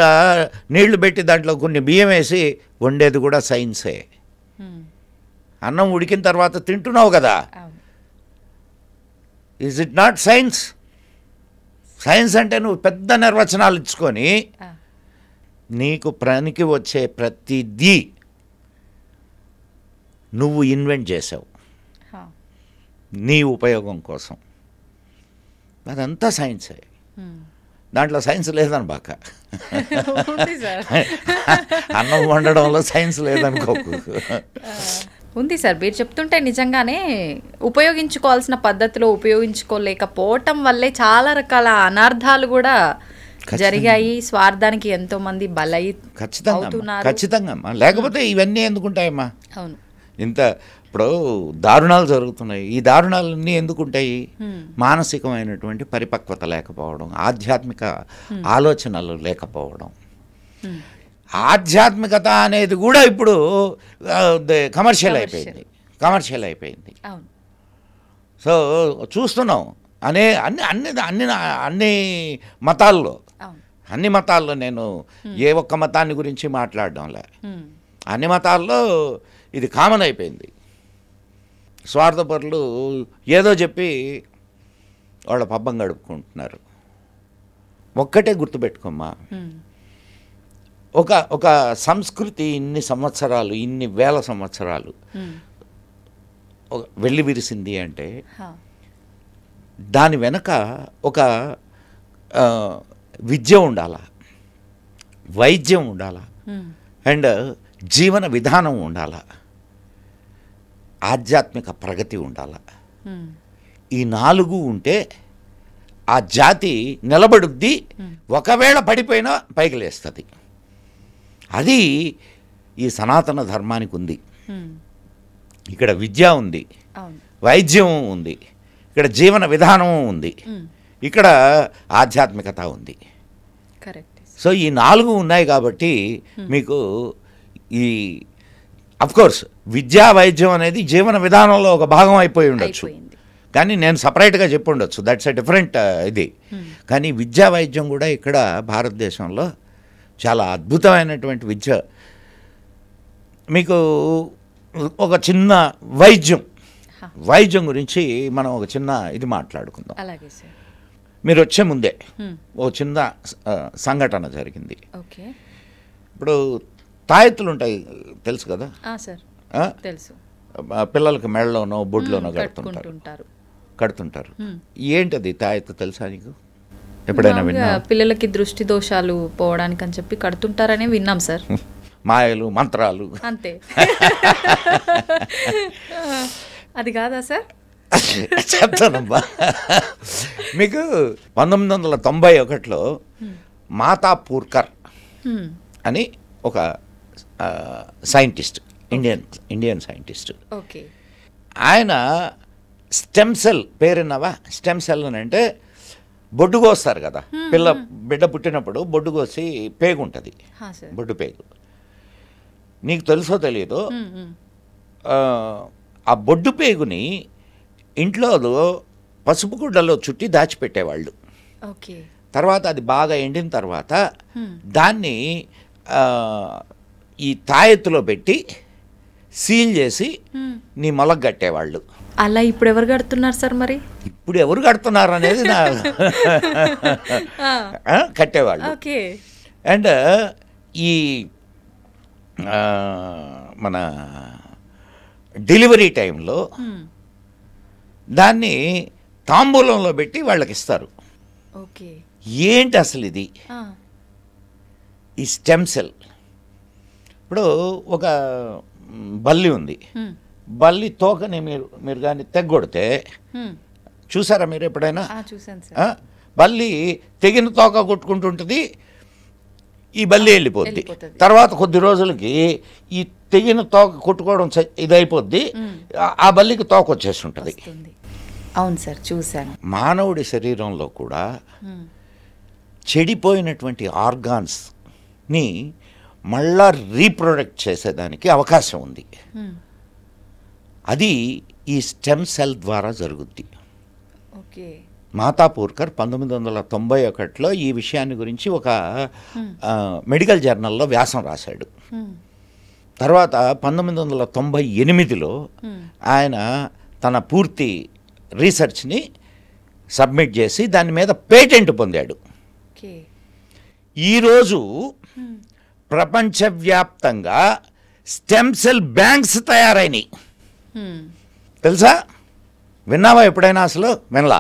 నీళ్లు పెట్టి దాంట్లో కొన్ని బియ్యం వేసి వండేది కూడా సైన్సే. అన్నం ఉడికిన తర్వాత తింటున్నావు కదా, is it not science? Science అంటే నువ్వు పెద్ద నిర్వచనాలు ఇచ్చుకొని నీకు పనికి వచ్చే ప్రతిదీ నువ్వు ఇన్వెంట్ చేసావు నీ ఉపయోగం కోసం. అదంతా సైన్సే. దాంట్లో సైన్స్ లేదని బాక. అన్నం వండడంలో సైన్స్ లేదనుకోకు. ఉంది సార్. మీరు చెప్తుంటే నిజంగానే ఉపయోగించుకోవాల్సిన పద్ధతిలో ఉపయోగించుకోలేకపోవటం వల్లే చాలా రకాల అనర్థాలు కూడా జరిగాయి. స్వార్థానికి ఎంతో మంది ఖచ్చితంగా ఖచ్చితంగా. లేకపోతే ఇవన్నీ ఎందుకుంటాయమ్మా? అవును. ఇంత ఇప్పుడు దారుణాలు జరుగుతున్నాయి. ఈ దారుణాలన్నీ ఎందుకుంటాయి? మానసికమైనటువంటి పరిపక్వత లేకపోవడం, ఆధ్యాత్మిక ఆలోచనలు లేకపోవడం. ఆధ్యాత్మికత అనేది కూడా ఇప్పుడు కమర్షియల్ అయిపోయింది. సో చూస్తున్నాం అన్ని మతాల్లో నేను ఏ ఒక్క మతాన్ని గురించి మాట్లాడడంలే, అన్ని మతాల్లో ఇది కామన్ అయిపోయింది. స్వార్థపరులు ఏదో చెప్పి వాళ్ళ పబ్బం గడుపుకుంటున్నారు. ఒక్కటే గుర్తుపెట్టుకోమ్మా, ఒక సంస్కృతి ఇన్ని వేల సంవత్సరాలు వెళ్ళి విరిసింది అంటే దాని వెనక ఒక విద్య ఉండాల, వైద్యం ఉండాల, అండ్ జీవన విధానం ఉండాల, ఆధ్యాత్మిక ప్రగతి ఉండాల. ఈ 4 ఉంటే ఆ జాతి నిలబడుద్ది. ఒకవేళ పడిపోయినా పైకి లేస్తుంది. అది ఈ సనాతన ధర్మానికి ఉంది. ఇక్కడ విద్య ఉంది, వైద్యం ఉంది, ఇక్కడ జీవన విధానం ఉంది, ఇక్కడ ఆధ్యాత్మికత ఉంది. సో ఈ 4 ఉన్నాయి కాబట్టి మీకు ఈ అఫ్కోర్స్ విద్యా వైద్యం అనేది జీవన విధానంలో ఒక భాగం అయిపోయి ఉండొచ్చు, కానీ నేను సపరేట్గా చెప్పి ఉండొచ్చు, దట్స్ ఎ డిఫరెంట్ ఇది. కానీ విద్యా వైద్యం కూడా ఇక్కడ భారతదేశంలో చాలా అద్భుతమైనటువంటి విద్య. మీకు ఒక చిన్న వైద్యం గురించి మనం ఒక చిన్న ఇది మాట్లాడుకుందాం. మీరు వచ్చే ముందే ఓ చిన్న సంఘటన జరిగింది. ఇప్పుడు తాయెత్తులు ఉంటాయి తెలుసు కదా, పిల్లలకి మెడలోనో బొడ్లోనో కడుతుంటారు. ఏంటది తాయెత్తు తెలుసా నీకు? ఎప్పుడైనా విన్నా? పిల్లలకి దృష్టి దోషాలు పోవడానికి అని చెప్పి కడుతుంటారని విన్నాం సార్. మాయలు మంత్రాలు అంతే. అది కాదా సార్? చెప్తానమ్మా. మీకు 1991లో మాతా పూర్కర్ అని ఒక సైంటిస్ట్, ఇండియన్ సైంటిస్ట్, ఆయన స్టెమ్ సెల్ పేరున్నావా? స్టెమ్ సెల్ అని అంటే బొడ్డు కోస్తారు కదా, బిడ్డ పుట్టినప్పుడు బొడ్డు కోసి పేగు ఉంటుంది, బొడ్డు పేగు. నీకు తెలుసో తెలియదు, ఆ బొడ్డు పేగుని ఇంట్లో పసుపు గుడ్డలో చుట్టి దాచిపెట్టేవాళ్ళు. తర్వాత అది బాగా ఎండిన తర్వాత దాన్ని ఈ తాయెత్తులో పెట్టి సీల్ చేసి నీ మొలకు కట్టేవాళ్ళు. అలా ఇప్పుడు ఎవరు కడుతున్నారు సార్? మరి ఇప్పుడు ఎవరు కడుతున్నారు అనేది కట్టేవాళ్ళు. అండ్ ఈ మన డెలివరీ టైంలో దాన్ని తాంబూలంలో పెట్టి వాళ్ళకి ఇస్తారు. ఏంటి అసలు ఇది? ఈ స్టెమ్ సెల్. ఇప్పుడు ఒక బల్లి ఉంది, బల్లి తోకని మీరు కానీ తెగ్గొడితే చూసారా మీరు ఎప్పుడైనా? బల్లి తెగిన తోక కొట్టుకుంటుంటుంది, ఈ బల్లి వెళ్ళిపోద్ది. తర్వాత కొద్ది రోజులకి ఈ తెగిన తోక కొట్టుకోవడం ఇదైపోద్ది, ఆ బల్లికి తోక వచ్చేసి ఉంటుంది. అవును సార్, చూశాను. మానవుడి శరీరంలో కూడా చెడిపోయినటువంటి ఆర్గాన్స్ని మళ్ళా రీప్రొడక్ట్ చేసేదానికి అవకాశం ఉంది. అది ఈ స్టెమ్ సెల్ ద్వారా జరుగుద్ది. మాతాపూర్కర్ 1991లో ఈ విషయాన్ని గురించి ఒక మెడికల్ జర్నల్లో వ్యాసం రాశాడు. తర్వాత 1998లో ఆయన తన పూర్తి రీసెర్చ్ని సబ్మిట్ చేసి దాని మీద పేటెంట్ పొందాడు. ఈరోజు ప్రపంచవ్యాప్తంగా స్టెమ్ సెల్ బ్యాంక్స్ తయారైనవి. తెలుసా? విన్నావా ఎప్పుడైనా? అసలు వినలా.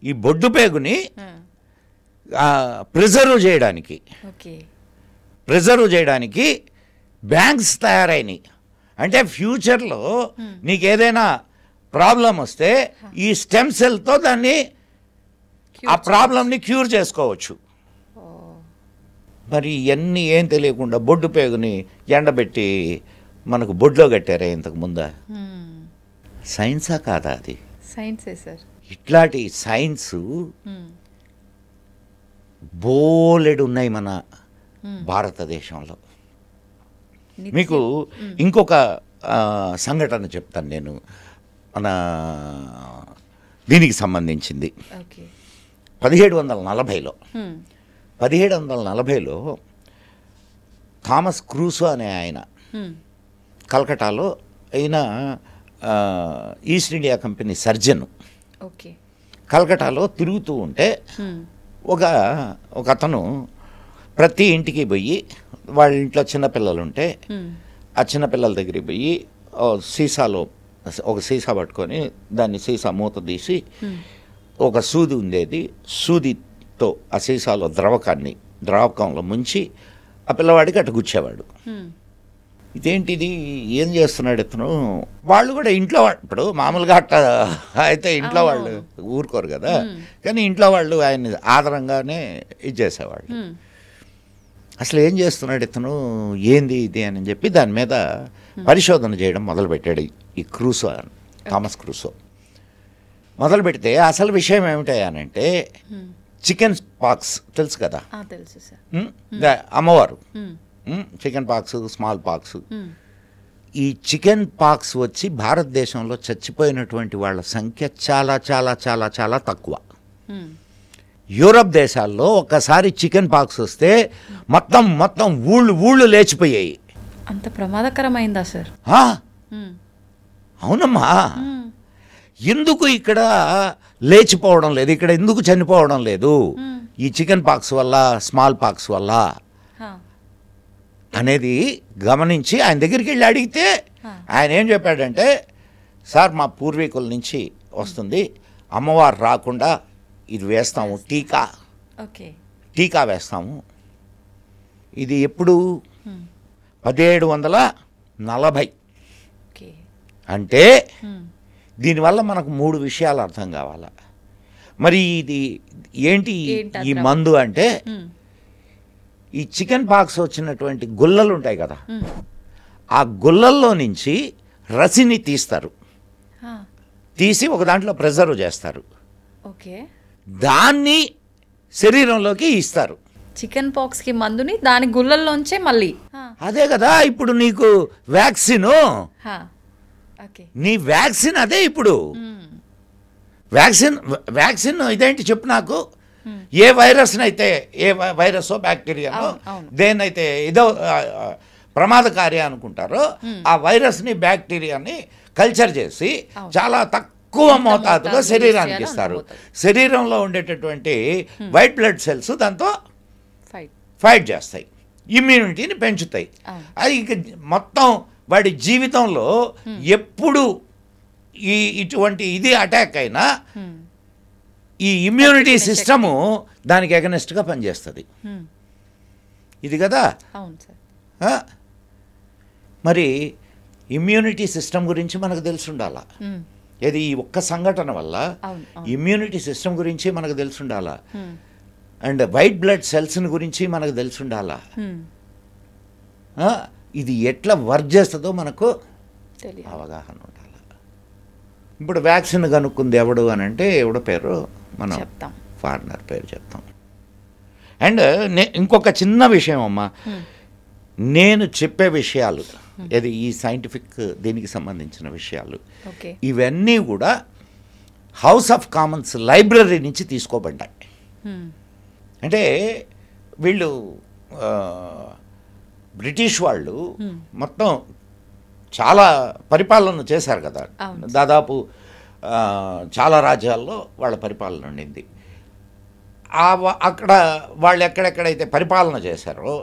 ఈ బొడ్డు పేగుని ప్రిజర్వ్ చేయడానికి బ్యాంక్స్ తయారైనవి. అంటే ఫ్యూచర్లో నీకు ఏదైనా ప్రాబ్లం వస్తే ఈ స్టెమ్ సెల్తో దాన్ని ఆ ప్రాబ్లంని క్యూర్ చేసుకోవచ్చు. మరి ఇవన్నీ ఏం తెలియకుండా బొడ్డు పేగుని ఎండబెట్టి మనకు బొడ్లో కట్టారే ఇంతకు ముందా? సైన్సా కాదా? అది సైన్సే సార్. ఇట్లాంటి సైన్స్ బోలెడు ఉన్నాయి మన భారతదేశంలో. మీకు ఇంకొక సంఘటన చెప్తాను నేను, మన దీనికి సంబంధించింది. 1740లో థామస్ క్రూసో అనే ఆయన కలకటాలో అయిన ఈస్ట్ ఇండియా కంపెనీ సర్జన్ కలకటాలో తిరుగుతూ ఉంటే ఒక అతను ప్రతి ఇంటికి పోయి, వాళ్ళ ఇంట్లో చిన్నపిల్లలు ఉంటే ఆ చిన్నపిల్లల దగ్గరికి పోయి సీసాలో ఒక సీసా పట్టుకొని దాన్ని సీసా మూత తీసి ఒక సూది ఉండేది, సూదితో ఆ సీసాలో ద్రావకంలో ముంచి ఆ పిల్లవాడికి అటు గుచ్చేవాడు. ఇదేంటిది, ఏం చేస్తున్నాడు ఇతను? వాళ్ళు కూడా ఇంట్లో ఇప్పుడు మామూలుగా అట్ట అయితే ఇంట్లో వాళ్ళు ఊరుకోరు కదా, కానీ ఇంట్లో వాళ్ళు ఆయన్ని ఆదరంగానే ఇచ్చేసేవాళ్ళు. అసలు ఏం చేస్తున్నాడు ఇతను, ఏంది ఇది అని చెప్పి దాని మీద పరిశోధన చేయడం మొదలుపెట్టాడు ఈ క్రూసో, థామస్ క్రూసో. మొదలు పెడితే అసలు విషయం ఏమిటంటే చికెన్ పాక్స్ తెలుసు కదా, అమ్మవారు, చికెన్ పాక్స్, స్మాల్ పాక్స్. ఈ చికెన్ పాక్స్ వచ్చి భారతదేశంలో చచ్చిపోయినటువంటి వాళ్ళ సంఖ్య చాలా చాలా చాలా చాలా తక్కువ. యూరప్ దేశాల్లో ఒక్కసారి చికెన్ పాక్స్ వస్తే మొత్తం ఊళ్ళు లేచిపోయాయి. అంత ప్రమాదకరమైందా సార్? అవునమ్మా. ఎందుకు ఇక్కడ లేచిపోవడం లేదు, ఇక్కడ ఎందుకు చనిపోవడం లేదు ఈ చికెన్ పాక్స్ వల్ల, స్మాల్ పాక్స్ వల్ల అనేది గమనించి ఆయన దగ్గరికి వెళ్ళి అడిగితే ఆయన ఏం చెప్పాడంటే, సార్ మా పూర్వీకుల నుంచి వస్తుంది, అమ్మవారు రాకుండా ఇది వేస్తాము, టీకా వేస్తాము. ఇది ఎప్పుడు 1740. అంటే దీనివల్ల మనకు 3 విషయాలు అర్థం కావాలా. మరి ఇది ఏంటి ఈ మందు అంటే, ఈ చికెన్ పాక్స్ వచ్చినటువంటి గుల్లలు ఉంటాయి కదా, ఆ గుల్లల్లో నుంచి రసిని తీసి ఒక దాంట్లో ప్రిజర్వ్ చేస్తారు, దాన్ని శరీరంలోకి ఇస్తారు. చికెన్ పాక్స్ కి మందుని దాని గుల్లల్లోంచే మళ్ళీ. అదే కదా ఇప్పుడు నీకు వ్యాక్సిన్, నీ వ్యాక్సిన్ అదే. ఇప్పుడు వ్యాక్సిన్ ఇదేంటి చెప్పు నాకు. ఏ వైరస్నైతే, ఏ వైరస్ బ్యాక్టీరియానో దేన్నైతే ఇదో ప్రమాదకారి అనుకుంటారో ఆ వైరస్ని, బ్యాక్టీరియాని కల్చర్ చేసి చాలా తక్కువ మోతాదులో శరీరానికి ఇస్తారు. శరీరంలో ఉండేటటువంటి వైట్ బ్లడ్ సెల్స్ దాంతో ఫైట్ చేస్తాయి, ఇమ్యూనిటీని పెంచుతాయి. అది ఇక మొత్తం వాడి జీవితంలో ఎప్పుడు ఇటువంటి ఇది అటాక్ అయినా ఈ ఇమ్యూనిటీ సిస్టము దానికి ఎగనెస్ట్గా పనిచేస్తుంది. ఇది కదా. మరి ఇమ్యూనిటీ సిస్టమ్ గురించి మనకు తెలిసి ఉండాలా. ఇది ఈ ఒక్క సంఘటన వల్ల ఇమ్యూనిటీ సిస్టమ్ గురించి మనకు తెలిసి ఉండాలా, అండ్ వైట్ బ్లడ్ సెల్స్ని గురించి మనకు తెలిసి ఉండాలా. ఇది ఎట్లా వర్క్ చేస్తుందో మనకు అవగాహన ఉండాలి. ఇప్పుడు వ్యాక్సిన్ కనుక్కుంది ఎవడు అని అంటే ఎవడో పేరు మనం ఫారినర్ పేరు చెప్తాం. అండ్ ఇంకొక చిన్న విషయం అమ్మా, నేను చెప్పే విషయాలు ఇది ఈ సైంటిఫిక్ దీనికి సంబంధించిన విషయాలు, ఇవన్నీ కూడా హౌస్ ఆఫ్ కామన్స్ లైబ్రరీ నుంచి తీసుకోబడ్డాయి. అంటే వీళ్ళు బ్రిటిష్ వాళ్ళు మొత్తం చాలా పరిపాలన చేశారు కదా, దాదాపు చాలా రాజ్యాల్లో వాళ్ళ పరిపాలన ఉండింది. అక్కడ వాళ్ళు ఎక్కడెక్కడైతే పరిపాలన చేశారో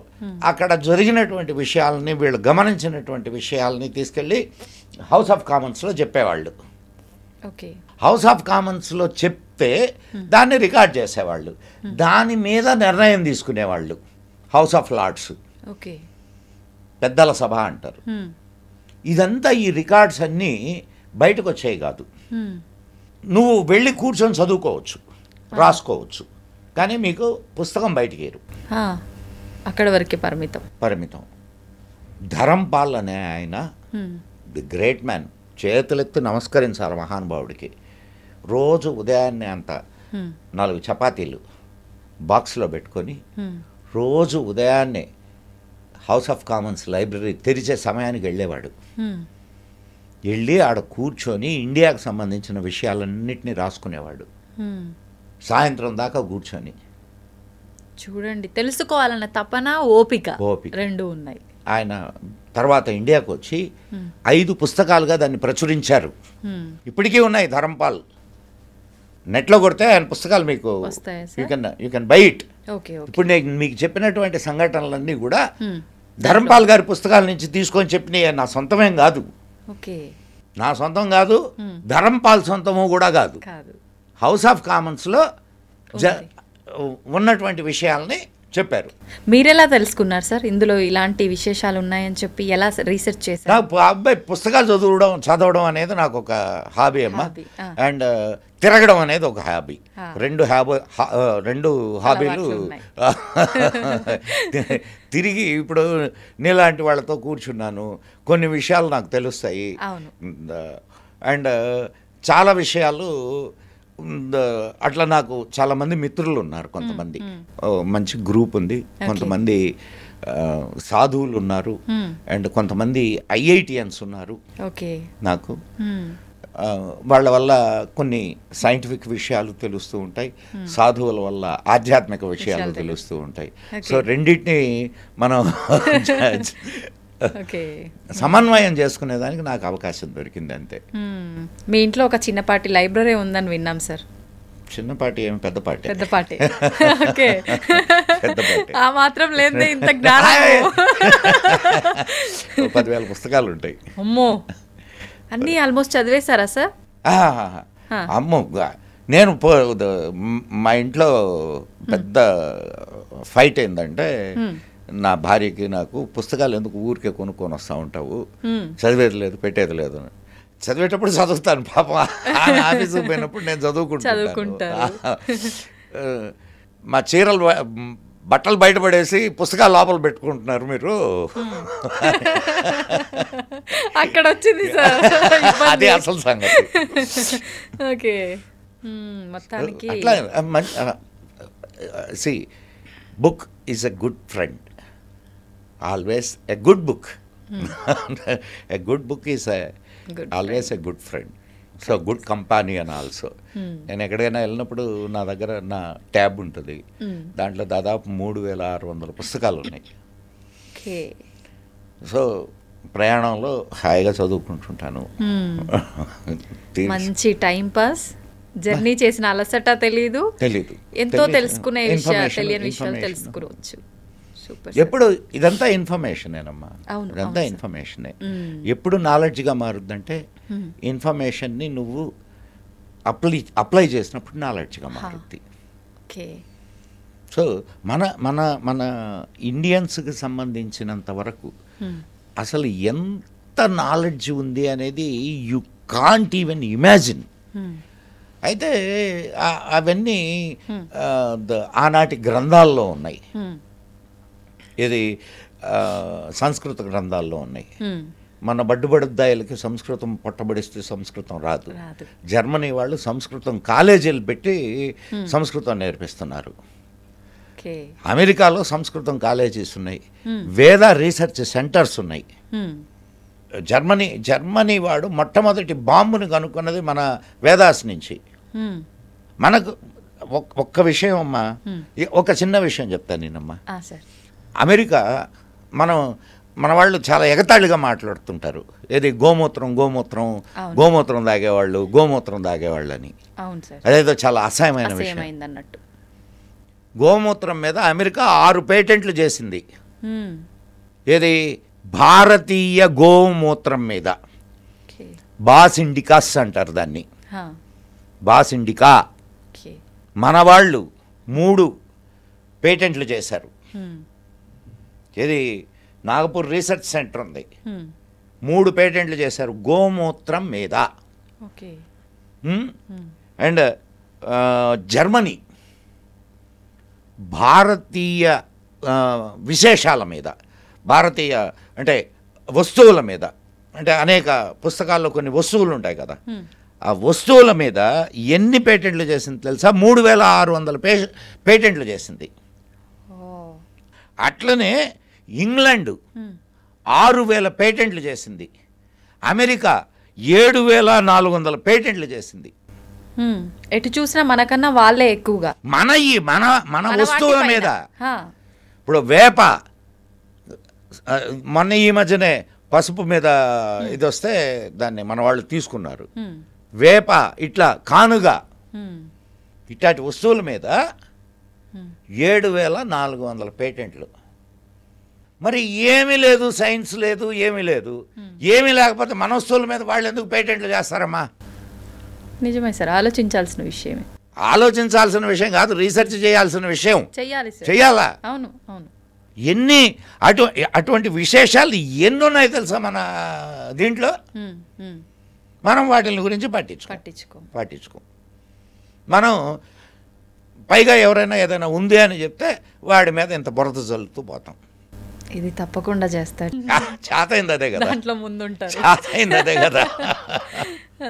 అక్కడ జరిగినటువంటి విషయాలని, వీళ్ళు గమనించినటువంటి విషయాలని తీసుకెళ్ళి హౌస్ ఆఫ్ కామన్స్లో చెప్పేవాళ్ళు. ఓకే, హౌస్ ఆఫ్ కామన్స్లో చెప్తే దాన్ని రికార్డ్ చేసేవాళ్ళు, దాని మీద నిర్ణయం తీసుకునేవాళ్ళు హౌస్ ఆఫ్ లార్డ్స్. ఓకే, పెద్దల సభ అంటారు. ఇదంతా ఈ రికార్డ్స్ అన్నీ బయటకు వచ్చాయి కాదు. నువ్వు వెళ్ళి కూర్చొని చదువుకోవచ్చు, రాసుకోవచ్చు, కానీ మీకు పుస్తకం బయటికేరు, అక్కడ వరకే పరిమితం. ధరంపాల్ అనే ఆయన ది గ్రేట్ మ్యాన్, చేతులెత్తి నమస్కరించాలి మహానుభావుడికి. రోజు ఉదయాన్నే అంత 4 చపాతీలు బాక్స్లో పెట్టుకొని రోజు ఉదయాన్నే హౌస్ ఆఫ్ కామన్స్ లైబ్రరీ తెరిచే సమయానికి వెళ్ళేవాడు. వెళ్ళి ఆడ కూర్చొని ఇండియాకు సంబంధించిన విషయాలన్నింటినీ రాసుకునేవాడు సాయంత్రం దాకా కూర్చొని. చూడండి, తెలుసుకోవాలన్న తపన, ఓపిక రెండు ఉన్నాయి. ఆయన తర్వాత ఇండియాకు వచ్చి 5 పుస్తకాలుగా దాన్ని ప్రచురించారు. ఇప్పటికీ ఉన్నాయి ధరంపాల్. నెట్లో కొడితే ఆయన పుస్తకాలు మీకు యూ కెన్ బై ఇట్. ఇప్పుడు నేను మీకు చెప్పినటువంటి సంఘటనలన్నీ కూడా ధరంపాల్ గారి పుస్తకాల నుంచి తీసుకొని చెప్పినవి. నా సొంతమేం కాదు, నా సొంతం కాదు, ధరంపాల్ సొంతము కూడా కాదు. హౌస్ ఆఫ్ కామన్స్లో ఉన్నటువంటి విషయాల్ని చెప్పారు. మీరెలా తెలుసుకున్నారు సార్ ఇందులో ఇలాంటి విశేషాలు ఉన్నాయని చెప్పి? ఎలా రీసెర్చ్ చేశారు? నాకు అబ్బాయి పుస్తకాలు చదవడం అనేది నాకు ఒక హాబీ అమ్మా. అండ్ తిరగడం అనేది ఒక హాబీ. రెండు హాబీలు తిరిగి ఇప్పుడు నీలాంటి వాళ్ళతో కూర్చున్నాను, కొన్ని విషయాలు నాకు తెలుస్తాయి. అండ్ చాలా విషయాలు అట్లా నాకు చాలామంది మిత్రులు ఉన్నారు. కొంతమంది మంచి గ్రూప్ ఉంది, కొంతమంది సాధువులు ఉన్నారు, అండ్ కొంతమంది ఐఐటియన్స్ ఉన్నారు నాకు. వాళ్ళ వల్ల కొన్ని సైంటిఫిక్ విషయాలు తెలుస్తూ ఉంటాయి, సాధువుల వల్ల ఆధ్యాత్మిక విషయాలు తెలుస్తూ ఉంటాయి. సో రెండింటినీ మనం సమన్వయం చేసుకునేదానికి నాకు అవకాశం దొరికింది అంతే. మీ ఇంట్లో ఒక చిన్నపాటి లైబ్రరీ ఉందని విన్నాం సార్. చిన్నపాటి ఏమి, పెద్దపాటి. పెద్దపాటి. ఆ మాత్రం లేదే ఇంత జ్ఞానం. 10,000 పుస్తకాలు ఉంటాయి. అమ్మో, అన్నీ ఆల్మోస్ట్ చదివేశారా సార్? అమ్మో, నేను మా ఇంట్లో పెద్ద ఫైట్ ఏంటంటే, నా భార్యకి నాకు పుస్తకాలు ఎందుకు ఊరికే కొనుక్కొని వస్తూ ఉంటావు, చదివేది లేదు పెట్టేది లేదు. చదివేటప్పుడు చదువుతాను, పాపం ఆఫీసుకు పోయినప్పుడు నేను చదువుకుంటాను. మా చీరలు బట్టలు బయటపడేసి పుస్తకాలు లోపల పెట్టుకుంటున్నారు మీరు. అక్కడ వచ్చింది సార్, అది అసలు సంగతి. ఓకే, మొత్తానికి see book is a good friend, always a good book. A good book is always a good friend. So good companion also. నేను ఎక్కడికైనా వెళ్ళినప్పుడు నా దగ్గర నా ట్యాబ్ ఉంటుంది, దాంట్లో దాదాపు 3,600 పుస్తకాలు ఉన్నాయి. సో ప్రయాణంలో హాయిగా చదువుకుంటుంటాను. మంచి టైం పాస్. జర్నీ చేసిన అలసట తెలీదు, ఎంతో తెలుసుకునే తెలియని విషయాలు తెలుసుకోవచ్చు. ఎప్పుడు ఇదంతా ఇన్ఫర్మేషనేనమ్మా, ఇదంతా ఇన్ఫర్మేషనే. ఎప్పుడు నాలెడ్జ్గా మారుద్దంటే ఇన్ఫర్మేషన్ని నువ్వు అప్లై చేసినప్పుడు నాలెడ్జ్గా మారుద్ది. సో మన మన మన ఇండియన్స్కి సంబంధించినంత వరకు అసలు ఎంత నాలెడ్జ్ ఉంది అనేది యు కాంట్ ఈవెన్ ఇమాజిన్. అయితే అవన్నీ ఆనాటి గ్రంథాల్లో ఉన్నాయి, ఇది సంస్కృత గ్రంథాల్లో ఉన్నాయి. మన బడ్డుబడుద్దాయిలకి సంస్కృతం పొట్టబడిస్తే సంస్కృతం రాదు. జర్మనీ వాళ్ళు సంస్కృతం కాలేజీలు పెట్టి సంస్కృతం నేర్పిస్తున్నారు. అమెరికాలో సంస్కృతం కాలేజీస్ ఉన్నాయి, వేద రీసెర్చ్ సెంటర్స్ ఉన్నాయి. జర్మనీ వాడు మొట్టమొదటి బాంబుని కనుక్కున్నది మన వేదాస్ నుంచి. మనకు ఒక్క విషయం అమ్మా, ఒక చిన్న విషయం చెప్తాను నేనమ్మా. సార్, అమెరికా మన వాళ్ళు చాలా ఎగతాళిగా మాట్లాడుతుంటారు. ఏది గోమూత్రం తాగేవాళ్ళు అని. అదేదో చాలా అసహ్యమైన విషయం. అన్నట్టు గోమూత్రం మీద అమెరికా 6 పేటెంట్లు చేసింది. ఏది భారతీయ గోమూత్రం మీద. బాస్ ఇండికాస్ అంటారు దాన్ని, బాస్ ఇండికా. మన వాళ్ళు 3 పేటెంట్లు చేశారు. ఏది నాగపూర్ రీసెర్చ్ సెంటర్ ఉంది, 3 పేటెంట్లు చేశారు గోమూత్రం మీద. అండ్ జర్మనీ భారతీయ విశేషాల మీద, భారతీయ అంటే వస్తువుల మీద, అంటే అనేక పుస్తకాల్లో కొన్ని వస్తువులు ఉంటాయి కదా, ఆ వస్తువుల మీద ఎన్ని పేటెంట్లు చేసింది తెలుసా? 3600 పేటెంట్లు చేసింది. అట్లనే ఇంగ్లాండ్ 6000 పేటెంట్లు చేసింది. అమెరికా 7400 పేటెంట్లు చేసింది. ఎటు చూసినా మనకన్నా వాళ్ళే ఎక్కువగా మన వస్తువుల మీద. ఇప్పుడు వేప, మొన్న ఈ మధ్యనే పసుపు మీద ఇది వస్తే దాన్ని మన వాళ్ళు తీసుకున్నారు. వేప, ఇట్లా కానుగ, ఇట్లాంటి వస్తువుల మీద 7400 పేటెంట్లు. మరి ఏమీ లేదు, సైన్స్ లేదు, ఏమీ లేదు. ఏమీ లేకపోతే మన వస్తువుల మీద వాళ్ళు ఎందుకు పేటెంట్లు చేస్తారమ్మా? నిజమే సార్, ఆలోచించాల్సిన విషయమే. ఆలోచించాల్సిన విషయం కాదు, రీసెర్చ్ చేయాల్సిన విషయం. చెయ్యాలా? అవును అవును. ఎన్ని అటువంటి విశేషాలు ఎన్ని ఉన్నాయి తెలుసా మన దీంట్లో. మనం వాటి గురించి పట్టించుకో. మనం పైగా ఎవరైనా ఏదైనా ఉంది అని చెప్తే వాడి మీద ఇంత బురద జల్లుతూ పోతాం. ఇది తప్పకుండా చేస్తాడు. చేతైంది అదే కదా, దాంట్లో ముందుంటారు. చేతైంది అదే కదా.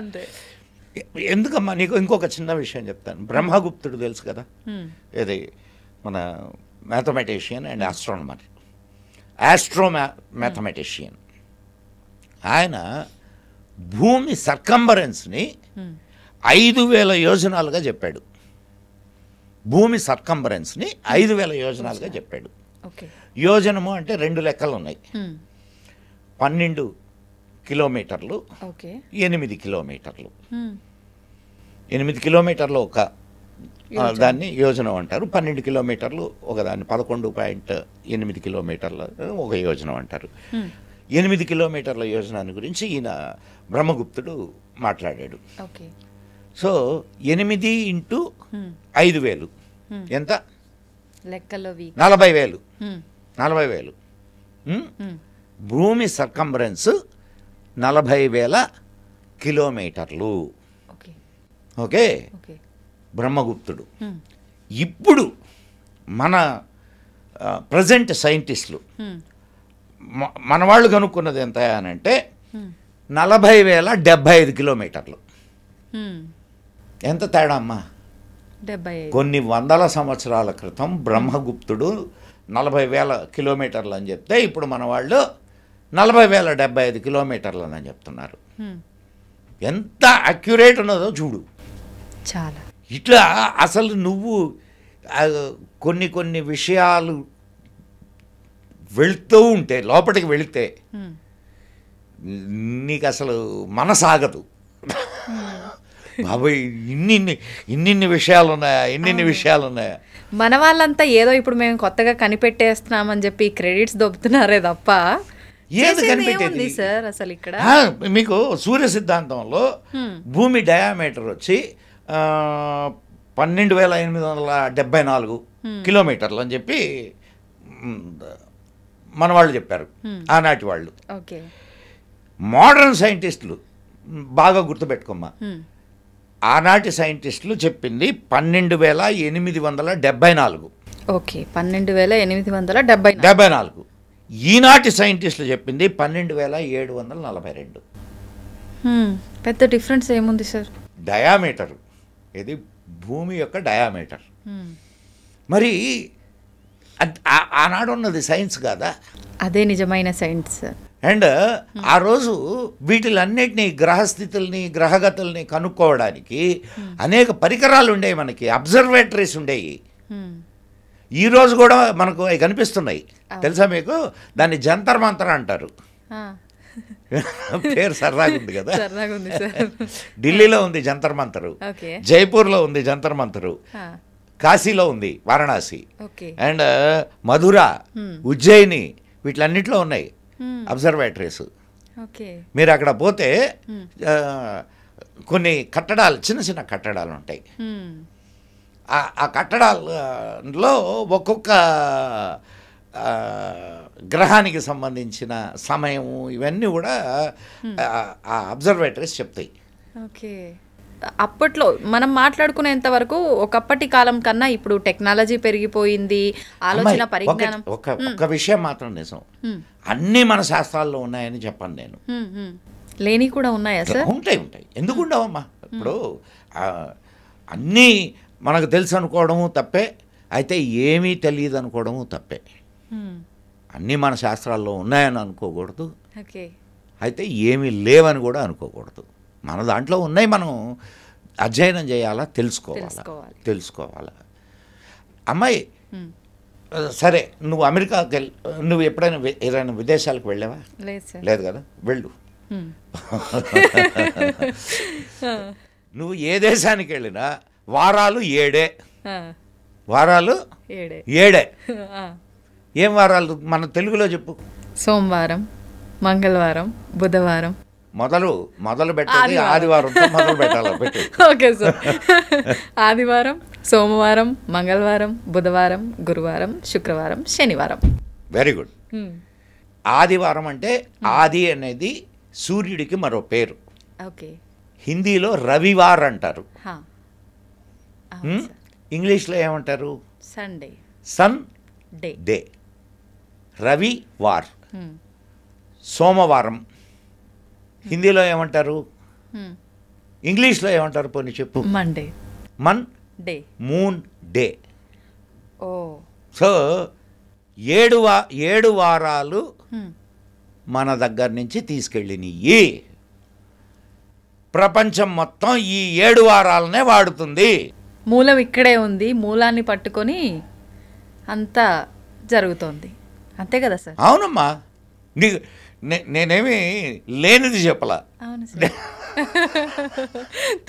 అంతే. ఎందుకమ్మా నీకు ఇంకొక చిన్న విషయం చెప్తాను. బ్రహ్మగుప్తుడు తెలుసు కదా, ఇది మన మ్యాథమెటిషియన్ అండ్ మ్యాథమెటిషియన్. ఆయన భూమి సర్కంబరెన్స్ని 5000 యోజనాలుగా చెప్పాడు. భూమి సర్కంబరెన్స్ని 5000 యోజనాలుగా చెప్పాడు. యోజనము అంటే 2 లెక్కలు ఉన్నాయి. 12 కిలోమీటర్లు, 8 కిలోమీటర్లు. 8 కిలోమీటర్లు ఒక దాన్ని యోజనం అంటారు. 12 కిలోమీటర్లు ఒకదాన్ని 11.8 కిలోమీటర్లు ఒక యోజనం అంటారు. 8 కిలోమీటర్ల యోజనాన్ని గురించి ఈయన బ్రహ్మగుప్తుడు మాట్లాడాడు. సో 8 ఇంటూ 5000 ఎంత? 40,000. 40,000. భూమి సర్కంబరెన్స్ 40,000 కిలోమీటర్లు. ఓకే, బ్రహ్మగుప్తుడు. ఇప్పుడు మన ప్రజెంట్ సైంటిస్టులు మన వాళ్ళు కనుక్కున్నది ఎంత అనంటే 40,075 కిలోమీటర్లు. ఎంత తేడా అమ్మా? కొన్ని వందల సంవత్సరాల క్రితం బ్రహ్మగుప్తుడు 40,000 కిలోమీటర్లు అని చెప్తే ఇప్పుడు మన వాళ్ళు 40,075 కిలోమీటర్లు అని చెప్తున్నారు. ఎంత అక్యురేట్ ఉన్నదో చూడు. చాలా. ఇట్లా అసలు నువ్వు కొన్ని విషయాలు వెళుతూ ఉంటే, లోపలికి వెళితే నీకు అసలు మనసాగదు. బాబోయ్, ఇన్ని విషయాలు ఉన్నాయా. మన వాళ్ళంతా ఏదో ఇప్పుడు మేము కొత్తగా కనిపెట్టేస్తున్నామని చెప్పి క్రెడిట్స్ దొబ్బుతున్నారే తప్ప ఏది కనిపెట్టేది సార్? అసలు ఇక్కడ మీకు సూర్య సిద్ధాంతంలో భూమి డయామీటర్ వచ్చి 12,874 కిలోమీటర్లు అని చెప్పి మన వాళ్ళు చెప్పారు, ఆనాటి వాళ్ళు. మోడర్న్ సైంటిస్టులు బాగా గుర్తుపెట్టుకోమ్మా, ఆనాటి సైంటిస్టులు చెప్పింది 12,874. ఓకే, 12,874. ఈనాటి సైంటిస్టులు చెప్పింది 12,742. పెద్ద డిఫరెన్స్ ఏముంది సార్? డయామీటర్, ఇది భూమి యొక్క డయామీటర్. మరి ఆనాడు ఉన్నది సైన్స్ కాదా? అదే నిజమైన సైన్స్ సార్. అండ్ ఆ రోజు వీటిలన్నిటినీ గ్రహస్థితుల్ని గ్రహగతుల్ని కనుక్కోవడానికి అనేక పరికరాలు ఉండేవి, మనకి అబ్జర్వేటరీస్ ఉండేవి. ఈ రోజు కూడా మనకు అవి కనిపిస్తున్నాయి, తెలుసా మీకు? దాన్ని జంతర్ మంతర్ అంటారు. పేరు సరదాగా ఉంది కదా. ఢిల్లీలో ఉంది జంతర్ మంతరు, జైపూర్లో ఉంది జంతర్ మంతరు, కాశీలో ఉంది వారణాసి, అండ్ మధుర, ఉజ్జయిని, వీటిలన్నిట్లో ఉన్నాయి అబ్జర్వేటరీస్. మీరు అక్కడ పోతే కొన్ని కట్టడాలు, చిన్న చిన్న కట్టడాలు ఉంటాయి. ఆ కట్టడాల్లో ఒక్కొక్క గ్రహానికి సంబంధించిన సమయము ఇవన్నీ కూడా ఆ అబ్జర్వేటరీస్ చెప్తాయి. ఓకే. అప్పట్లో మనం మాట్లాడుకునేంత వరకు ఒకప్పటి కాలం కన్నా ఇప్పుడు టెక్నాలజీ పెరిగిపోయింది, ఆలోచన పరిజ్ఞానం. ఒక విషయం మాత్రం నిజం, అన్నీ మన శాస్త్రాల్లో ఉన్నాయని చెప్పను నేను. లేని కూడా ఉన్నాయా సార్? ఉంటాయి ఉంటాయి, ఎందుకు ఉండవమ్మా? ఇప్పుడు అన్నీ మనకు తెలుసు అనుకోవడము తప్పే, అయితే ఏమీ తెలియదు అనుకోవడము తప్పే. అన్నీ మన శాస్త్రాల్లో ఉన్నాయని అనుకోకూడదు, అయితే ఏమీ లేవని కూడా అనుకోకూడదు. మన దాంట్లో ఉన్నాయి, మనం అధ్యయనం చేయాలా, తెలుసుకోవాలా. అమ్మాయి సరే, నువ్వు అమెరికాకి నువ్వు ఎప్పుడైనా ఏదైనా విదేశాలకు వెళ్ళావా? లేదు కదా, వెళ్ళు. నువ్వు ఏ దేశానికి వెళ్ళినా వారాలు 7. వారాలు 7. ఏం వారాలు మన తెలుగులో చెప్పు? సోమవారం, మంగళవారం, బుధవారం. మొదలు పెట్టాలి, ఆదివారంతో మొదలు పెట్టాలి. Okay sir. ఆదివారం, సోమవారం, మంగళవారం, బుధవారం, గురువారం, శుక్రవారం, శనివారం. Very good. ఆదివారం అంటే ఆది అనేది సూర్యుడికి మరో పేరు. ఓకే. హిందీలో రవివార్ అంటారు, ఇంగ్లీష్లో ఏమంటారు? Sunday. రవివార్. సోమవారం హిందీలో ఏమంటారు? ఇంగ్లీష్లో ఏమంటారు? పోనీ చెప్పు. Moon day. సో 7 వారాలు మన దగ్గర నుంచి తీసుకెళ్ళినవి. ప్రపంచం మొత్తం ఈ 7 వారాలనే వాడుతుంది. మూలం ఇక్కడే ఉంది, మూలాన్ని పట్టుకొని అంతా జరుగుతోంది, అంతే కదా సార్? అవునమ్మా, నేనేమి లేనిది చెప్పలా. అవును సార్,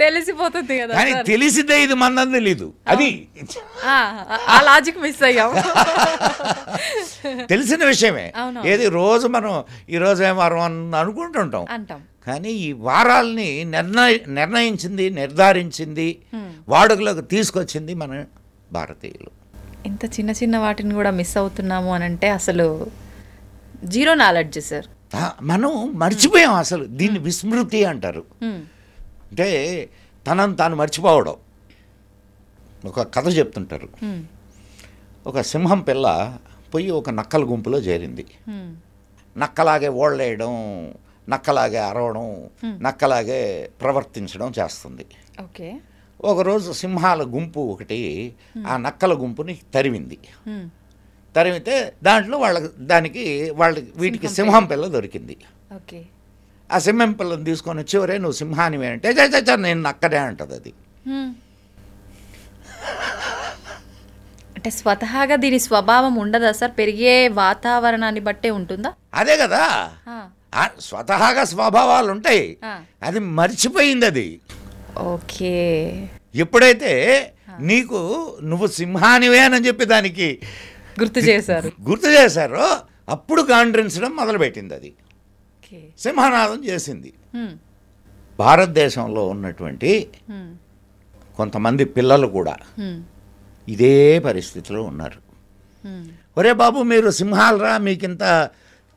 తెలిసిపోతుంది కదా. కానీ తెలిసితే ఇది మందని తెలీదు, అది ఆ లాజిక్ మిస్ అయ్యాం. తెలిసిన విషయమే. ఏది రోజు మనం ఈరోజు ఏం వారం అని అనుకుంటుంటాం, కానీ ఈ వారాల్ని నిర్ధారించింది వాడుకలోకి తీసుకొచ్చింది మన భారతీయులు. ఇంత చిన్న చిన్న వాటిని కూడా మిస్ అవుతున్నాము అని అంటే అసలు జీరో నాలెడ్జ్ సార్. మనం మర్చిపోయాం అసలు. దీన్ని విస్మృతి అంటారు. అంటే తనను తాను మర్చిపోవడం. ఒక కథ చెప్తుంటారు. ఒక సింహం పిల్ల పోయి ఒక నక్కల గుంపులో చేరింది. నక్కలాగే ఓళ్ళేయడం, నక్కలాగే అరవడం, నక్కలాగే ప్రవర్తించడం చేస్తుంది. ఓకే. ఒకరోజు సింహాల గుంపు ఒకటి ఆ నక్కల గుంపుని తరిమింది. తరిమితే దాంట్లో వీటికి సింహం పిల్ల దొరికింది. ఆ సింహం పిల్లని తీసుకొని వచ్చి, ఒరే నువ్వు సింహానివే అంటే, నేను నక్కనే అంటది అది. అంటే స్వతహాగా దీని స్వభావం ఉండదా సార్? పెరిగే వాతావరణాన్ని బట్టే ఉంటుందా? అదే కదా, స్వతహాగా స్వభావాలు ఉంటాయి, అది మర్చిపోయింది అది. ఓకే. ఎప్పుడైతే నువ్వు సింహానివే అని చెప్పి దానికి గుర్తు చేశారో అప్పుడు గాండ్రించడం మొదలుపెట్టింది. అది సింహనాదం చేసింది. భారతదేశంలో ఉన్నటువంటి కొంతమంది పిల్లలు కూడా ఇదే పరిస్థితిలో ఉన్నారు. ఒరే బాబు మీరు సింహాలరా, మీకింత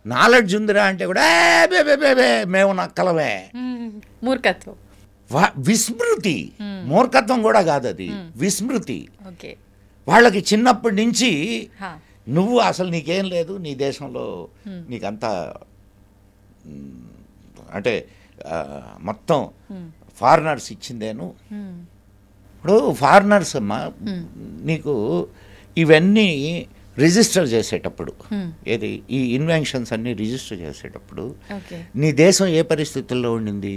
నాలెడ్జ్ ఉందిరా అంటే కూడా మేము నక్కలమే. మూర్ఖత్వం, విస్మృతి. మూర్ఖత్వం కూడా కాదు అది, విస్మృతి. వాళ్ళకి చిన్నప్పటి నుంచి నువ్వు అసలు నీకేం లేదు, నీ దేశంలో నీకంతా అంటే మొత్తం ఫారినర్స్ ఇచ్చిందేను. ఇప్పుడు ఫారినర్స్ అమ్మా నీకు ఇవన్నీ రిజిస్టర్ చేసేటప్పుడు ఏది ఈ ఇన్వెన్షన్స్ అన్నీ రిజిస్టర్ చేసేటప్పుడు నీ దేశం ఏ పరిస్థితుల్లో ఉండింది?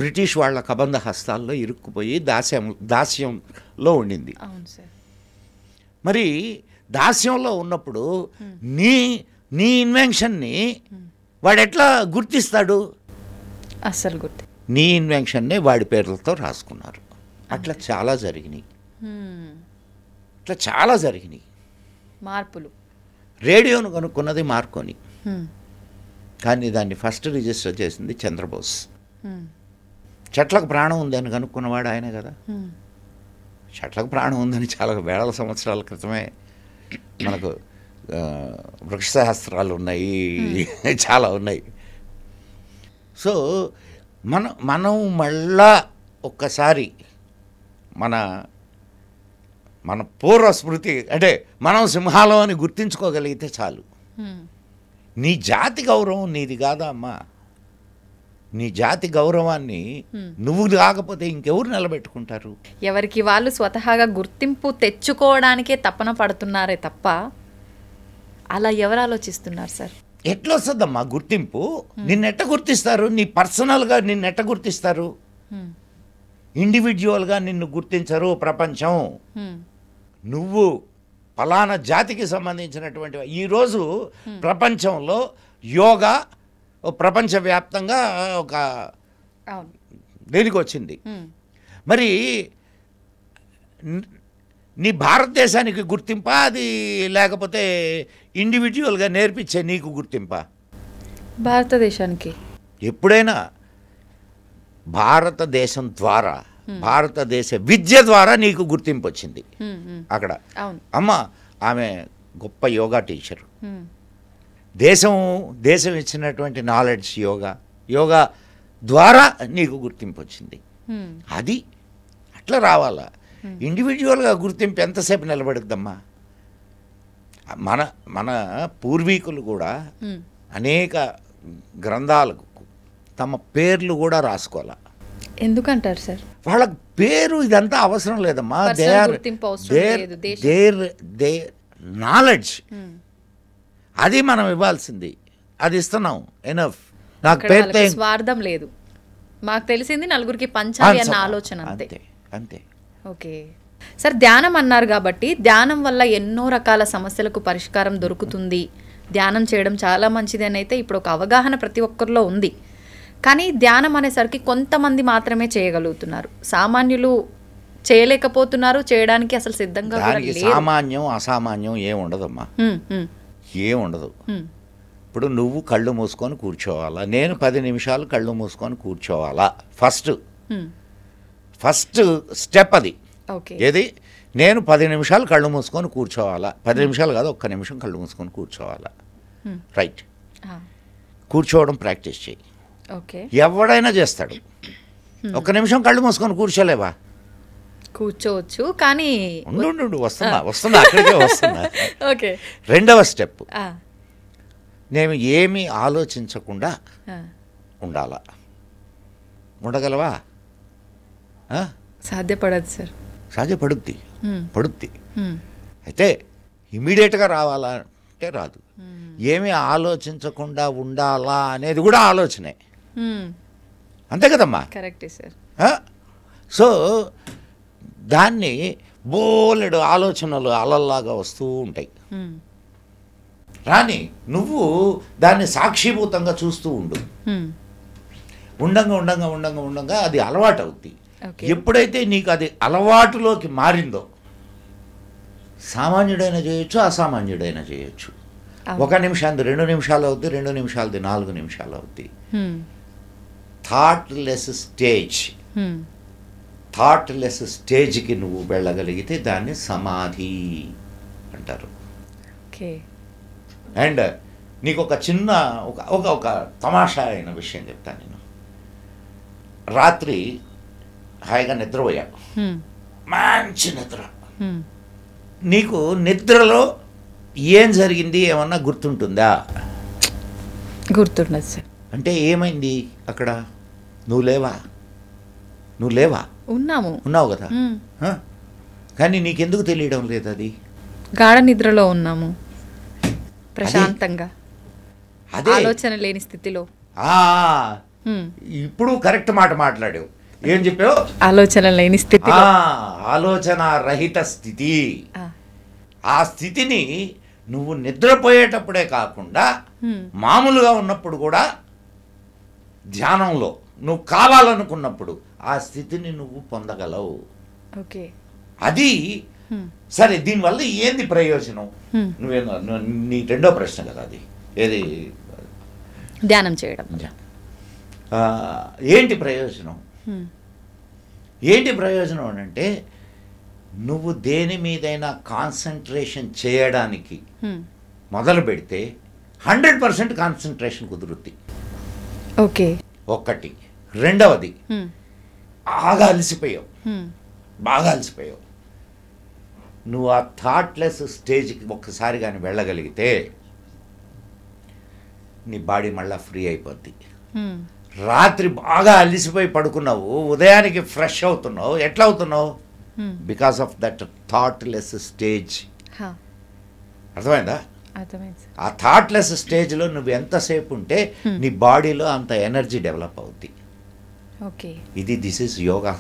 బ్రిటిష్ వాళ్ళ కబంధ హస్తాల్లో ఇరుక్కుపోయి దాస్యంలో ఉండింది. మరి దాస్యంలో ఉన్నప్పుడు నీ నీ ఇన్వెన్షన్ని వాడు ఎట్లా గుర్తిస్తాడు? అసలు గుర్తు నీ ఇన్వెన్షన్నే వాడి పేర్లతో రాసుకున్నారు. అట్లా చాలా జరిగినాయి. మార్పులు. రేడియోను కనుక్కున్నది మార్కోని, కానీ దాన్ని ఫస్ట్ రిజిస్టర్ చేసింది చంద్రబోస్. చెట్లకు ప్రాణం ఉందని కనుక్కున్నవాడు ఆయన కదా. చెట్లకు ప్రాణం ఉందని చాలా వేల సంవత్సరాల క్రితమే మనకు వృక్షశాస్త్రాలు ఉన్నాయి, చాలా ఉన్నాయి. సో మనం మళ్ళా ఒక్కసారి మన పూర్వ స్మృతి అంటే మనం సింహాలం అని గుర్తించుకోగలిగితే చాలు. నీ జాతి గౌరవం నీది కాదా అమ్మా? నీ జాతి గౌరవాన్ని నువ్వు కాకపోతే ఇంకెవరు నిలబెట్టుకుంటారు? ఎవరికి వాళ్ళు స్వతహాగా గుర్తింపు తెచ్చుకోవడానికే తపన పడుతున్నారే తప్ప అలా ఎవరు ఆలోచిస్తున్నారు సార్? ఎట్లా వస్తుందమ్మా గుర్తింపు? నిన్నెట్ట గుర్తిస్తారు? నీ పర్సనల్గా నిన్నెట్ట గుర్తిస్తారు? ఇండివిజువల్గా నిన్ను గుర్తించరు ప్రపంచం. నువ్వు ఫలానా జాతికి సంబంధించినటువంటి ఈరోజు ప్రపంచంలో యోగా ప్రపంచవ్యాప్తంగా ఒక దేనికి వచ్చింది. మరి నీ భారతదేశానికి గుర్తింపా అది, లేకపోతే ఇండివిజువల్గా నేర్పించే నీకు గుర్తింపా? భారతదేశానికి. ఎప్పుడైనా భారతదేశం ద్వారా, భారతదేశ విద్య ద్వారా నీకు గుర్తింపు వచ్చింది అక్కడ. అమ్మ ఆమె గొప్ప యోగా టీచర్. దేశం ఇచ్చినటువంటి నాలెడ్జ్ యోగా ద్వారా నీకు గుర్తింపు వచ్చింది. అది అట్లా రావాలా. ఇండివిజువల్గా గుర్తింపు ఎంతసేపు నిలబడుద్దమ్మా? మన పూర్వీకులు కూడా అనేక గ్రంథాలకు తమ పేర్లు కూడా రాసుకోవాలా. ఎందుకంటారు సార్? వాళ్ళ పేరు ఇదంతా అవసరం లేదమ్మా. దేర్ నాలెడ్జ్ అది మనం ఇవ్వాల్సింది, అది ఇస్తున్నాం. ఎనఫ్. నాకు పేరుతో స్వార్థం లేదు. మాకు తెలిసింది నలుగురికి పంచాలి అన్న ఆలోచన. అంతే. ఓకే సార్, ధ్యానం అన్నారు కాబట్టి ధ్యానం వల్ల ఎన్నో రకాల సమస్యలకు పరిష్కారం దొరుకుతుంది, ధ్యానం చేయడం చాలా మంచిది అని అయితే ఇప్పుడు ఒక అవగాహన ప్రతి ఒక్కరిలో ఉంది. కానీ ధ్యానం అనేసరికి కొంతమంది మాత్రమే చేయగలుగుతున్నారు, సామాన్యులు చేయలేకపోతున్నారు, చేయడానికి అసలు సిద్ధంగా సామాన్యం అసామాన్యం ఏముండదమ్మా, ఏముండదు. ఇప్పుడు నువ్వు కళ్ళు మూసుకొని కూర్చోవాలా, నేను 10 నిమిషాలు కళ్ళు మూసుకొని కూర్చోవాలా. ఫస్ట్ స్టెప్ అది. ఏది? నేను 10 నిమిషాలు కళ్ళు మూసుకొని కూర్చోవాలా. 10 నిమిషాలు కాదు, 1 నిమిషం కళ్ళు మూసుకొని కూర్చోవాలా. రైట్. కూర్చోవడం ప్రాక్టీస్ చేయి. ఎవడైనా చేస్తాడు. 1 నిమిషం కళ్ళు మూసుకొని కూర్చోలేవా? కూర్చోవచ్చు, కానీ వస్తున్నా అక్కడికే వస్తున్నా. రెండవ స్టెప్, నేను ఏమీ ఆలోచించకుండా ఉండాలా. ఉండగలవా? సాధ్యపడదు సార్. పడుద్ది. అయితే ఇమీడియట్గా రావాలా అంటే రాదు. ఏమీ ఆలోచించకుండా ఉండాలా అనేది కూడా ఆలోచనే, అంతే కదమ్మా? కరెక్టే సార్. సో దాన్ని బోలెడు ఆలోచనలు అలల్లాగా వస్తూ ఉంటాయి. రాని నువ్వు దాన్ని సాక్షిభూతంగా చూస్తూ ఉండు. ఉండంగా అది అలవాటు అవుద్ది. ఎప్పుడైతే నీకు అది అలవాటులోకి మారిందో, సామాన్యుడైనా చేయొచ్చు, అసామాన్యుడైనా చేయొచ్చు. 1 నిమిషానికి 2 నిమిషాలు అవుద్ది, 2 నిమిషాలది 4 నిమిషాలు అవుద్ది. థాట్లెస్ స్టేజ్కి నువ్వు వెళ్ళగలిగితే దాన్ని సమాధి అంటారు. అండ్ నీకు ఒక చిన్న ఒక తమాషా అయిన విషయం చెప్తాను. నేను రాత్రి హాయిగా నిద్రపోయాను, మంచి నిద్ర. నీకు నిద్రలో ఏం జరిగింది ఏమన్నా గుర్తుంటుందా? గుర్తుండదు సార్. అంటే ఏమైంది అక్కడ? నువ్వు లేవా? ఉన్నావు కదా, కానీ నీకెందుకు తెలియడం లేదు? అది గాఢ నిద్రలో ఉన్నాము. ప్రశాంతంగా, అదే ఆలోచన లేని స్థితిలో. ఇప్పుడు కరెక్ట్ మాట మాట్లాడావు. ఏం చెప్పావు? ఆలోచన లేని స్థితి, ఆలోచన రహిత స్థితి. ఆ స్థితిని నువ్వు నిద్రపోయేటప్పుడే కాకుండా మామూలుగా ఉన్నప్పుడు కూడా ధ్యానంలో నువ్వు కావాలనుకున్నప్పుడు ఆ స్థితిని నువ్వు పొందగలవు. ఓకే, అది సరే. దీనివల్ల ఏంది ప్రయోజనం? నీ రెండో ప్రశ్న కదా అది. ఏది? ధ్యానం చేయడం. ఏంటి ప్రయోజనం? ఏంటి ప్రయోజనం అని అంటే, నువ్వు దేని మీదైనా కాన్సన్ట్రేషన్ చేయడానికి మొదలు పెడితే 100% కాన్సన్ట్రేషన్ కుదురుద్ది. ఓకే, ఒక్కటి. రెండవది, బాగా అలసిపోయావు, బాగా అలసిపోయావు. నువ్వు ఆ థాట్లెస్ స్టేజ్కి ఒక్కసారి కానీ వెళ్ళగలిగితే నీ బాడీ మళ్ళీ ఫ్రీ అయిపోద్ది. రాత్రి బాగా అలిసిపోయి పడుకున్నావు, ఉదయానికి ఫ్రెష్ అవుతున్నావు. ఎట్లా అవుతున్నావు? Because of that thoughtless stage. అర్థమైందా? ఆ థాట్లెస్ స్టేజ్లో నువ్వు ఎంతసేపు ఉంటే నీ బాడీలో అంత ఎనర్జీ డెవలప్ అవుద్ది. Okay, this is yoga.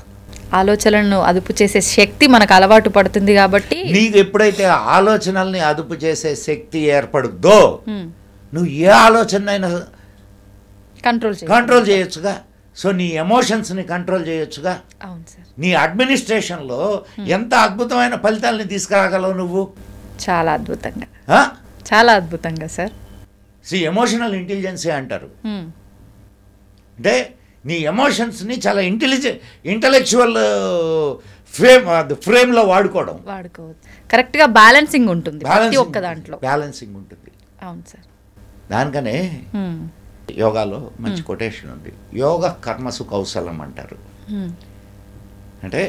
ఆలోచనలను అదుపు చేసే శక్తి మనకు అలవాటు పడుతుంది కాబట్టి, నీకు ఎప్పుడైతే ఆలోచనల్ని అదుపు చేసే శక్తి ఏర్పడుద్దో నువ్వు ఏ ఆలోచనైనా కంట్రోల్ చేయొచ్చుగా. సో నీ ఎమోషన్స్ని కంట్రోల్ చేయొచ్చుగా. అవును సార్. నీ అడ్మినిస్ట్రేషన్లో ఎంత అద్భుతమైన ఫలితాలని తీసుకురాగలవు నువ్వు. చాలా అద్భుతంగా, చాలా అద్భుతంగా సార్. ఎమోషనల్ ఇంటెలిజెన్సీ అంటారు. అంటే నీ ఎమోషన్స్ని చాలా ఇంటలెక్చువల్ ఫ్రేమ్లో వాడుకోవచ్చు. కరెక్ట్గా బ్యాలెన్సింగ్ ఉంటుంది ప్రతి ఒక్క దాంట్లో. బ్యాలెన్సింగ్ ఉంటుంది. అవును సార్. దానికనే యోగాలో మంచి కొటేషన్ ఉంది. యోగ కర్మసు కౌశలం అంటారు. అంటే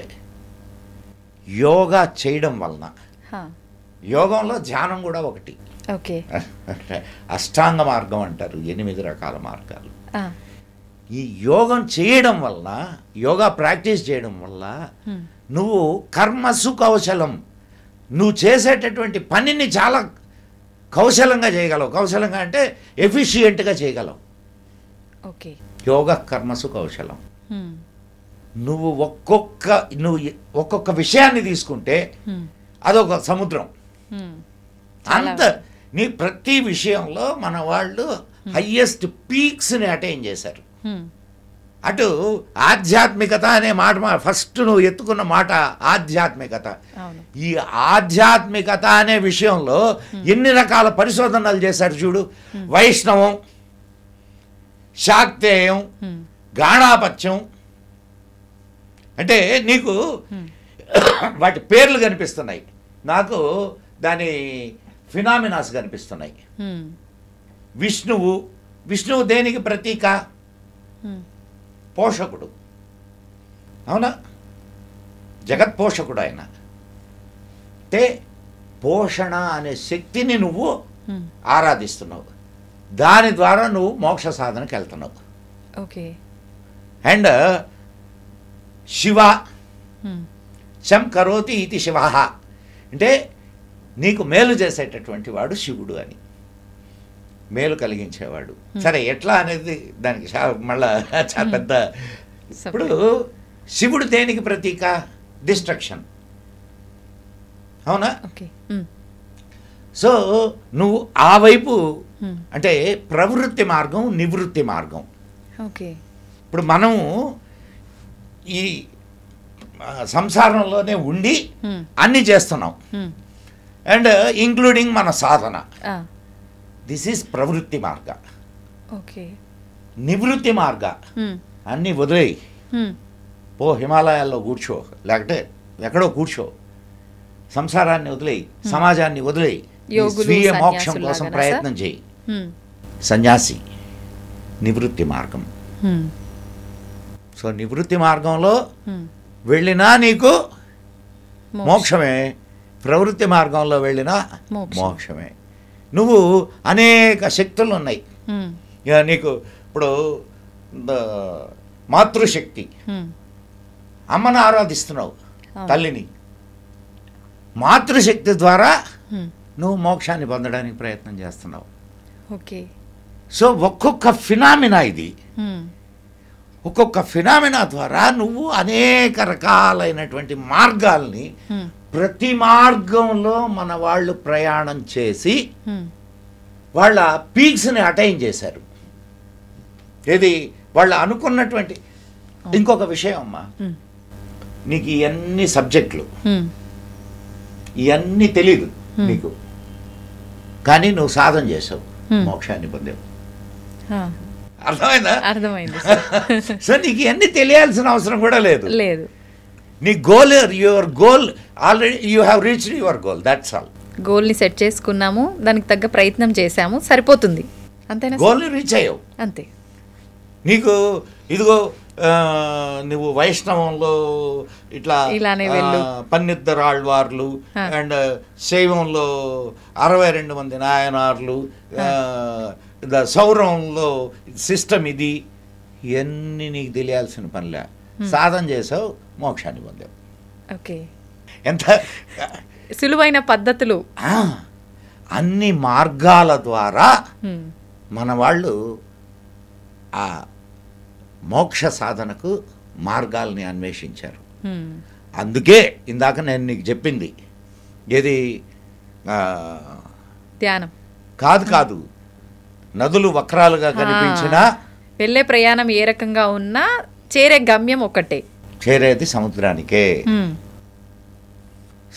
యోగా చేయడం వలన, యోగంలో ధ్యానం కూడా ఒకటి. ఓకే, అష్టాంగ మార్గం అంటారు, 8 రకాల మార్గాలు. ఈ యోగం చేయడం వల్ల, యోగా ప్రాక్టీస్ చేయడం వల్ల నువ్వు కర్మసు కౌశలం, నువ్వు చేసేటటువంటి పనిని చాలా కౌశలంగా చేయగలవు. కౌశలంగా అంటే ఎఫిషియెంట్గా చేయగలవు. ఓకే, యోగ కర్మసు కౌశలం. నువ్వు ఒక్కొక్క విషయాన్ని తీసుకుంటే అదొక సముద్రం. అంత నీ ప్రతి విషయంలో మన వాళ్ళు హయ్యెస్ట్ పీక్స్ని అటైన్ చేశారు. అటు ఆధ్యాత్మికత అనే మాట, ఫస్ట్ నువ్వు ఎత్తుకున్న మాట ఆధ్యాత్మికత. ఈ ఆధ్యాత్మికత అనే విషయంలో ఎన్ని రకాల పరిశోధనలు చేశారు చూడు. వైష్ణవం, శాక్తేయం, గాణాపత్యం. అంటే నీకు వాటి పేర్లు కనిపిస్తున్నాయి, నాకు దాని ఫినామినాస్ కనిపిస్తున్నాయి. విష్ణువు దేనికి ప్రతీక? పోషకుడు. అవునా? జగత్ పోషకుడు ఆయన. అంటే పోషణ అనే శక్తిని నువ్వు ఆరాధిస్తున్నావు. దాని ద్వారా నువ్వు మోక్ష సాధనకి వెళ్తున్నావు. ఓకే. అండ్ శివ, శం కరోతి ఇది శివ. అంటే నీకు మేలు చేసేటటువంటి వాడు శివుడు అని, మేలు కలిగించేవాడు. సరే, ఎట్లా అనేది దానికి మళ్ళా చాలా పెద్ద. ఇప్పుడు శివుడు దేనికి ప్రతీక? డిస్ట్రక్షన్. అవునా? సో నువ్వు ఆ వైపు, అంటే ప్రవృత్తి మార్గం, నివృత్తి మార్గం. ఓకే. ఇప్పుడు మనము ఈ సంసారంలోనే ఉండి అన్నీ చేస్తున్నాం, అండ్ ఇంక్లూడింగ్ మన సాధన. దిస్ ఈజ్ ప్రవృత్తి మార్గ. ఓకే. నివృత్తి మార్గ, అన్నీ వదిలేయి, పో హిమాలయాల్లో కూర్చో, లేకపోతే ఎక్కడో కూర్చో, సంసారాన్ని వదిలేయి, సమాజాన్ని వదిలేయి, స్వీయ మోక్షం కోసం ప్రయత్నం చేయి. సన్యాసి నివృత్తి మార్గం. సో నివృత్తి మార్గంలో వెళ్ళినా నీకు మోక్షమే, ప్రవృత్తి మార్గంలో వెళ్ళినా మోక్షమే. నువ్వు అనేక శక్తులు ఉన్నాయి. నీకు ఇప్పుడు మాతృశక్తి, అమ్మను ఆరాధిస్తున్నావు, తల్లిని. మాతృశక్తి ద్వారా నువ్వు మోక్షాన్ని పొందడానికి ప్రయత్నం చేస్తున్నావు. ఓకే. సో ఒక్కొక్క ఫినామినా ఇది, ఒక్కొక్క ఫినామినా ద్వారా నువ్వు అనేక రకాలైనటువంటి మార్గాల్ని ప్రతి మార్గంలో మన వాళ్ళు ప్రయాణం చేసి వాళ్ళ పీక్స్ని అటైన్ చేశారు. ఇది వాళ్ళు అనుకున్నటువంటి. ఇంకొక విషయం అమ్మా, నీకు ఇవన్నీ సబ్జెక్టులు ఇవన్నీ తెలీదు నీకు, కానీ నువ్వు సాధన చేసావు, మోక్షాన్ని పొందావు. అర్థమైందా? అర్థమైంది. సో నీకు ఇవన్నీ తెలియాల్సిన అవసరం కూడా లేదు. లేదు. నీ goal, your goal already you have reached your goal, that's all. గోల్ని సెట్ చేసుకున్నాము, దానికి తగ్గ ప్రయత్నం చేశాము, సరిపోతుంది. అంతేనా? గోల్ని రీచ్ అయ్యావు అంతే. నీకు ఇదిగో నువ్వు వైష్ణవంలో ఇలానే వెళ్ళు, పన్నిద్దరాళ్వార్లు అండ్ శైవంలో 62 మంది నాయనార్లు, సౌరంలో సిస్టమ్ ఇది, ఇవన్నీ నీకు తెలియాల్సిన పనిలే. సాధన చేసావు, మోక్షాన్ని పొందావు. ఓకే. ఎంత సులువైన పద్ధతులు, అన్ని మార్గాల ద్వారా మన వాళ్ళు ఆ మోక్ష సాధనకు మార్గాల్ని అన్వేషించారు. అందుకే ఇందాక నేను నీకు చెప్పింది ఏది, ధ్యానం కాదు, నదులు వక్రాలుగా కనిపించినా వెళ్ళే ప్రయాణం ఏ రకంగా ఉన్నా చేరే గమ్యం ఒకటే, చేరేది సముద్రానికే.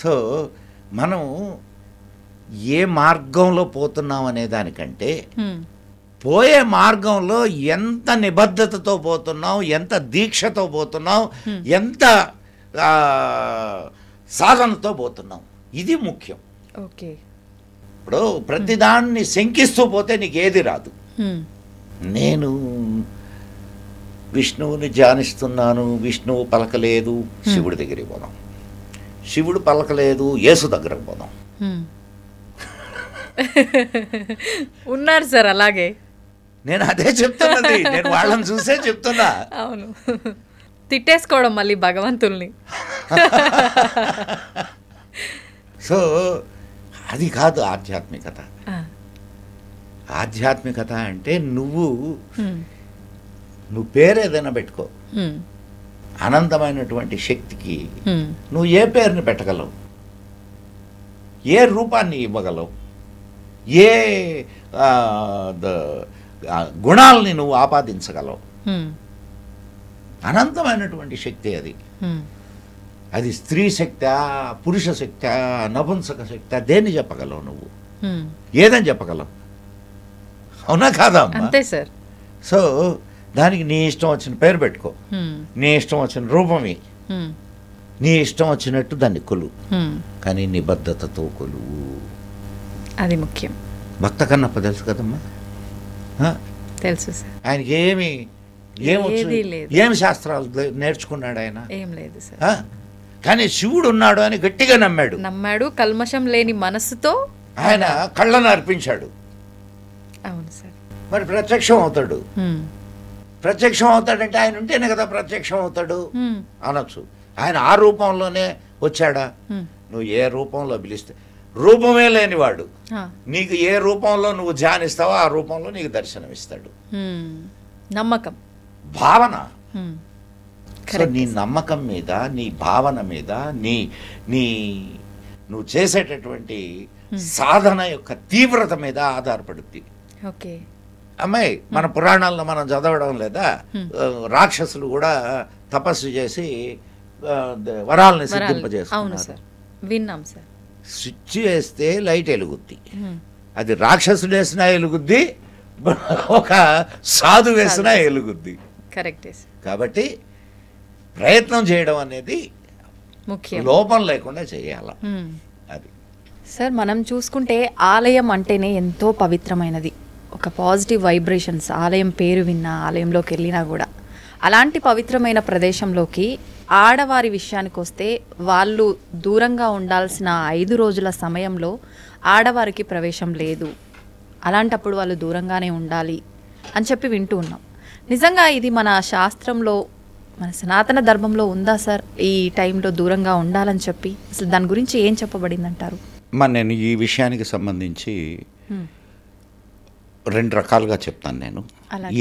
సో మనం ఏ మార్గంలో పోతున్నాం అనే దానికంటే పోయే మార్గంలో ఎంత నిబద్ధతతో పోతున్నాం, ఎంత దీక్షతో పోతున్నాం, ఎంత సాధనతో పోతున్నాం, ఇది ముఖ్యం. ఓకే. ఇప్పుడు ప్రతిదాన్ని శంకిస్తూ పోతే నీకు ఏది రాదు. నేను విష్ణువుని ధ్యానిస్తున్నాను, విష్ణువు పలకలేదు, శివుడి దగ్గరికి పోదాం. శివుడు పలకలేదు, యేసు దగ్గరకు పోదాం. ఉన్నారు సార్ అలాగే. నేను అదే చెప్తున్నది, నేను వాళ్ళని చూసే చెప్తున్నా. అవును, తిట్టేసుకోవడం మళ్ళీ భగవంతుల్ని. సో అది కాదు ఆధ్యాత్మికత. ఆధ్యాత్మికత అంటే నువ్వు పేరు ఏదైనా పెట్టుకో, అనంతమైనటువంటి శక్తికి నువ్వు ఏ పేరుని పెట్టగలవు, ఏ రూపాన్ని ఇవ్వగలవు, ఏ గుణాలని నువ్వు ఆపాదించగలవు. అనంతమైనటువంటి శక్తి అది. అది స్త్రీ శక్తి, పురుష శక్తి, నపుంసక శక్తి, దేన్ని చెప్పగలవు నువ్వు? ఏదని చెప్పగలవు? అవునా కాదా? అంతే సార్. సో దానికి నీ ఇష్టం వచ్చిన పేరు పెట్టుకో, నీ ఇష్టం వచ్చిన రూపమే, నీ ఇష్టం వచ్చినట్టు దాన్ని కొలువు, కానీ నిబద్ధతతో కొలువు. అది ముఖ్యం. భక్త కన్నప్ప తెలుసు కదమ్మా, తెలుసు సార్. ఆయనకి ఏమి శాస్త్రాలు నేర్చుకున్నాడు ఆయన? ఏం లేదు సార్. కానీ శివుడు ఉన్నాడు అని గట్టిగా నమ్మాడు. కల్మషం లేని మనస్సుతో ఆయన కళ్ళను అర్పించాడు. అవును సార్. మరి ప్రత్యక్షం అవుతాడు. ప్రత్యక్షం అవుతాడంటే ఆయన ఉంటేనే కదా ప్రత్యక్షం అవుతాడు అనొచ్చు. ఆయన ఆ రూపంలోనే వచ్చాడా? నువ్వు ఏ రూపంలో పిలిస్తే, రూపమే లేనివాడు నీకు ఏ రూపంలో నువ్వు ధ్యానిస్తావో ఆ రూపంలో నీకు దర్శనం ఇస్తాడు. నమ్మకం, భావన. సో నీ నమ్మకం మీద, నీ భావన మీద, నువ్వు చేసేటటువంటి సాధన యొక్క తీవ్రత మీద ఆధారపడుద్ది. ఓకే అమ్మాయి, మన పురాణాల్లో మనం చదవడం లేదా, రాక్షసులు కూడా తపస్సు చేసి వరాలని సిద్ధింపజేసుకున్నారు. విన్నాం సార్. స్విచ్ వేస్తే లైట్ వెలుగుద్ది, అది రాక్షసుడు వేసినా వెలుగుద్ది, ఒక సాధు వేసినా వెలుగుద్ది. కరెక్ట్. కాబట్టి ప్రయత్నం చేయడం అనేది ముఖ్యం, లోపం లేకుండా చేయాలి. అది సార్, మనం చూసుకుంటే ఆలయం అంటేనే ఎంతో పవిత్రమైనది, ఒక పాజిటివ్ వైబ్రేషన్స్. ఆలయం పేరు విన్నా, ఆలయంలోకి వెళ్ళినా కూడా అలాంటి పవిత్రమైన ప్రదేశంలోకి ఆడవారి విషయానికి వస్తే వాళ్ళు దూరంగా ఉండాల్సిన 5 రోజుల సమయంలో ఆడవారికి ప్రవేశం లేదు, అలాంటప్పుడు వాళ్ళు దూరంగానే ఉండాలి అని చెప్పి వింటూ ఉన్నాం. నిజంగా ఇది మన శాస్త్రంలో, మన సనాతన ధర్మంలో ఉందా సార్ ఈ టైంలో దూరంగా ఉండాలని చెప్పి? అసలు దాని గురించి ఏం చెప్పబడింది అంటారు? నేను ఈ విషయానికి సంబంధించి 2 రకాలుగా చెప్తాను నేను.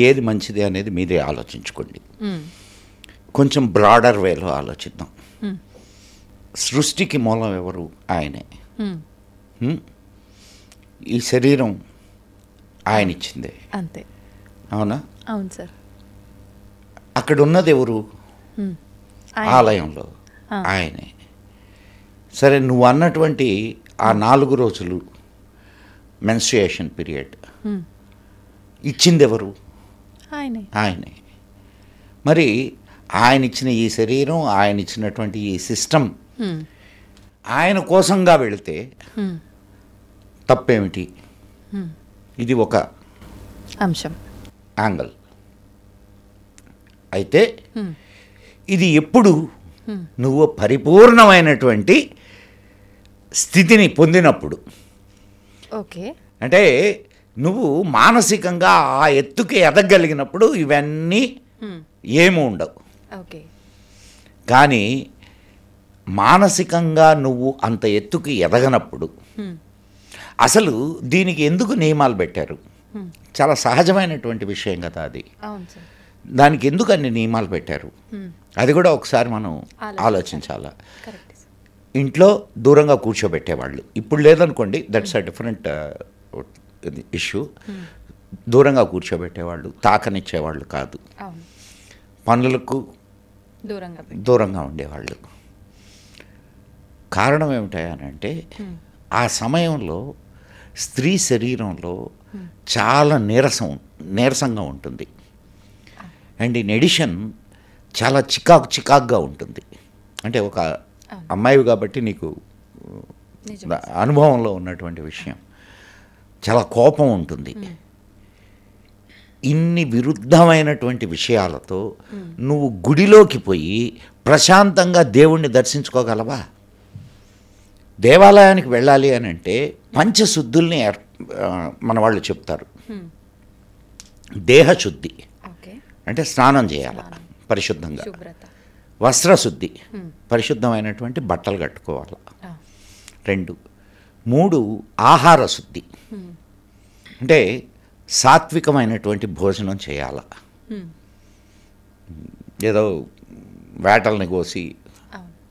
ఏది మంచిది అనేది మీరే ఆలోచించుకోండి. కొంచెం బ్రాడర్ వేలో ఆలోచిద్దాం. సృష్టికి మూలం ఎవరు? ఆయనే. ఈ శరీరం ఆయన ఇచ్చిందే, అంతే. అవునా? అవును సార్. అక్కడ ఉన్నది ఎవరు? ఆలయంలో ఆయనే. సరే, నువ్వు అన్నటువంటి ఆ 4 రోజులు మెన్స్ట్రుయేషన్ పీరియడ్ ఇచ్చింది ఎవరు? ఆయనే. మరి ఆయన ఇచ్చిన ఈ శరీరం, ఆయన ఇచ్చినటువంటి ఈ సిస్టమ్ ఆయన కోసంగా వెళితే తప్పేమిటి? ఇది ఒక అంశం, యాంగిల్. అయితే ఇది ఎప్పుడు నువ్వు పరిపూర్ణమైనటువంటి స్థితిని పొందినప్పుడు. ఓకే. అంటే నువ్వు మానసికంగా ఆ ఎత్తుకి ఎదగలిగినప్పుడు ఇవన్నీ ఏమి ఉండవు. ఓకే. కానీ మానసికంగా నువ్వు అంత ఎత్తుకి ఎదగనప్పుడు అసలు దీనికి ఎందుకు నియమాలు పెట్టారు? చాలా సహజమైనటువంటి విషయం కదా అది. దానికి ఎందుకు అన్ని నియమాలు పెట్టారు? అది కూడా ఒకసారి మనం ఆలోచించాలా. ఇంట్లో దూరంగా కూర్చోబెట్టేవాళ్ళు, ఇప్పుడు లేదనుకోండి, దట్స్ అ డిఫరెంట్ ఇష్యూ. దూరంగా కూర్చోబెట్టేవాళ్ళు, తాకనిచ్చేవాళ్ళు కాదు, పనులకు దూరంగా ఉండేవాళ్ళు. కారణం ఏమిటంటే ఆ సమయంలో స్త్రీ శరీరంలో చాలా నీరసంగా ఉంటుంది. అండ్ ఇన్ ఎడిషన్ చాలా చికాకుగా ఉంటుంది. అంటే ఒక అమ్మాయి కాబట్టి నీకు అనుభవంలో ఉన్నటువంటి విషయం, చాలా కోపం ఉంటుంది. ఇన్ని విరుద్ధమైనటువంటి విషయాలతో నువ్వు గుడిలోకి పోయి ప్రశాంతంగా దేవుణ్ణి దర్శించుకోగలవా? దేవాలయానికి వెళ్ళాలి అని అంటే పంచశుద్ధుల్ని మన వాళ్ళు చెప్తారు. దేహశుద్ధి అంటే స్నానం చేయాలి పరిశుద్ధంగా, వస్త్రశుద్ధి పరిశుద్ధమైనటువంటి బట్టలు కట్టుకోవాలి, 2, 3 ఆహార శుద్ధి అంటే సాత్వికమైనటువంటి భోజనం చేయాల. ఏదో వేటల్ని కోసి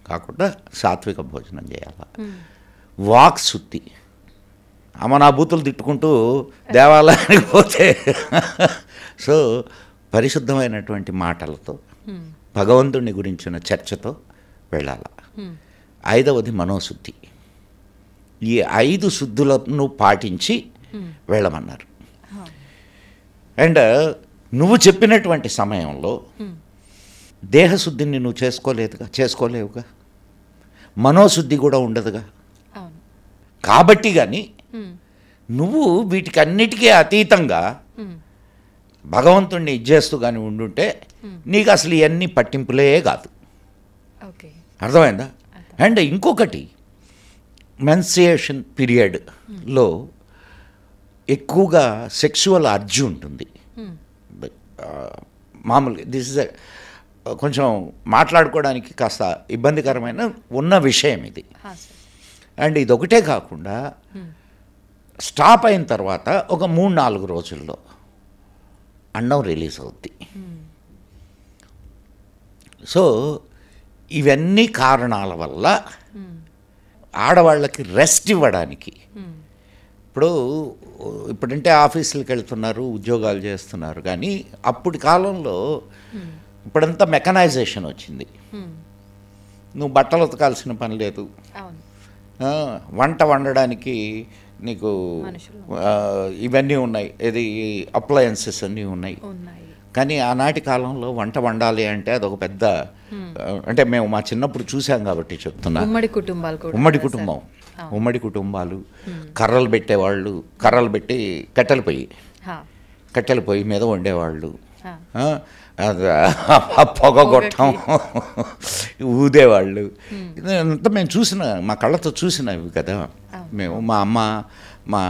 కాకుండా సాత్విక భోజనం చేయాల. వాక్ శుద్ధి, నా బూతులు తిట్టుకుంటూ దేవాలయానికి పోతే సో పరిశుద్ధమైనటువంటి మాటలతో భగవంతుడిని గురించిన చర్చతో వెళ్ళాల. 5వది మనోశుద్ధి. ఈ 5 శుద్ధులను పాటించి వెళ్ళమన్నారు. అండ్ నువ్వు చెప్పినటువంటి సమయంలో దేహశుద్ధిని నువ్వు చేసుకోలేవుగా, మనోశుద్ధి కూడా ఉండదుగా. కాబట్టి కానీ నువ్వు వీటికి అన్నిటికీ అతీతంగా భగవంతుణ్ణి ఇచ్చేస్తూ కానీ ఉండుంటే నీకు అసలు ఇవన్నీ పట్టింపులే కాదు. అర్థమైందా? అండ్ ఇంకొకటి, మెన్స్ట్రుయేషన్ పీరియడ్లో ఎక్కువగా సెక్సువల్ అర్జు ఉంటుంది. మామూలుగా దిస్ ఇస్ కొంచెం మాట్లాడుకోవడానికి కాస్త ఇబ్బందికరమైన ఉన్న విషయం ఇది. అండ్ ఇదొకటే కాకుండా స్టాప్ అయిన తర్వాత ఒక 3-4 రోజుల్లో అండం రిలీజ్ అవుద్ది. సో ఇవన్నీ కారణాల వల్ల ఆడవాళ్ళకి రెస్ట్ ఇవ్వడానికి, ఇప్పుడంటే ఆఫీసులకు వెళ్తున్నారు, ఉద్యోగాలు చేస్తున్నారు, కానీ అప్పటి కాలంలో ఇప్పుడంతా మెకనైజేషన్ వచ్చింది. నువ్వు బట్టలు ఉతకాల్సిన పని లేదు, వంట వండడానికి నీకు ఇవన్నీ ఉన్నాయి, ఇది అప్లయన్సెస్ అన్నీ ఉన్నాయి. కానీ ఆనాటి కాలంలో వంట వండాలి అంటే అదొక పెద్ద, అంటే మేము మా చిన్నప్పుడు చూసాం కాబట్టి చెప్తున్నా. ఉమ్మడి కుటుంబాలు, కర్రలు పెట్టేవాళ్ళు, కర్రలు పెట్టి కట్టెల పొయ్యి మీద వండేవాళ్ళు, పొగగొట్టం ఊదేవాళ్ళు. ఇదంతా మేము మా కళ్ళతో చూసినవి కదా. మేము మా అమ్మ, మా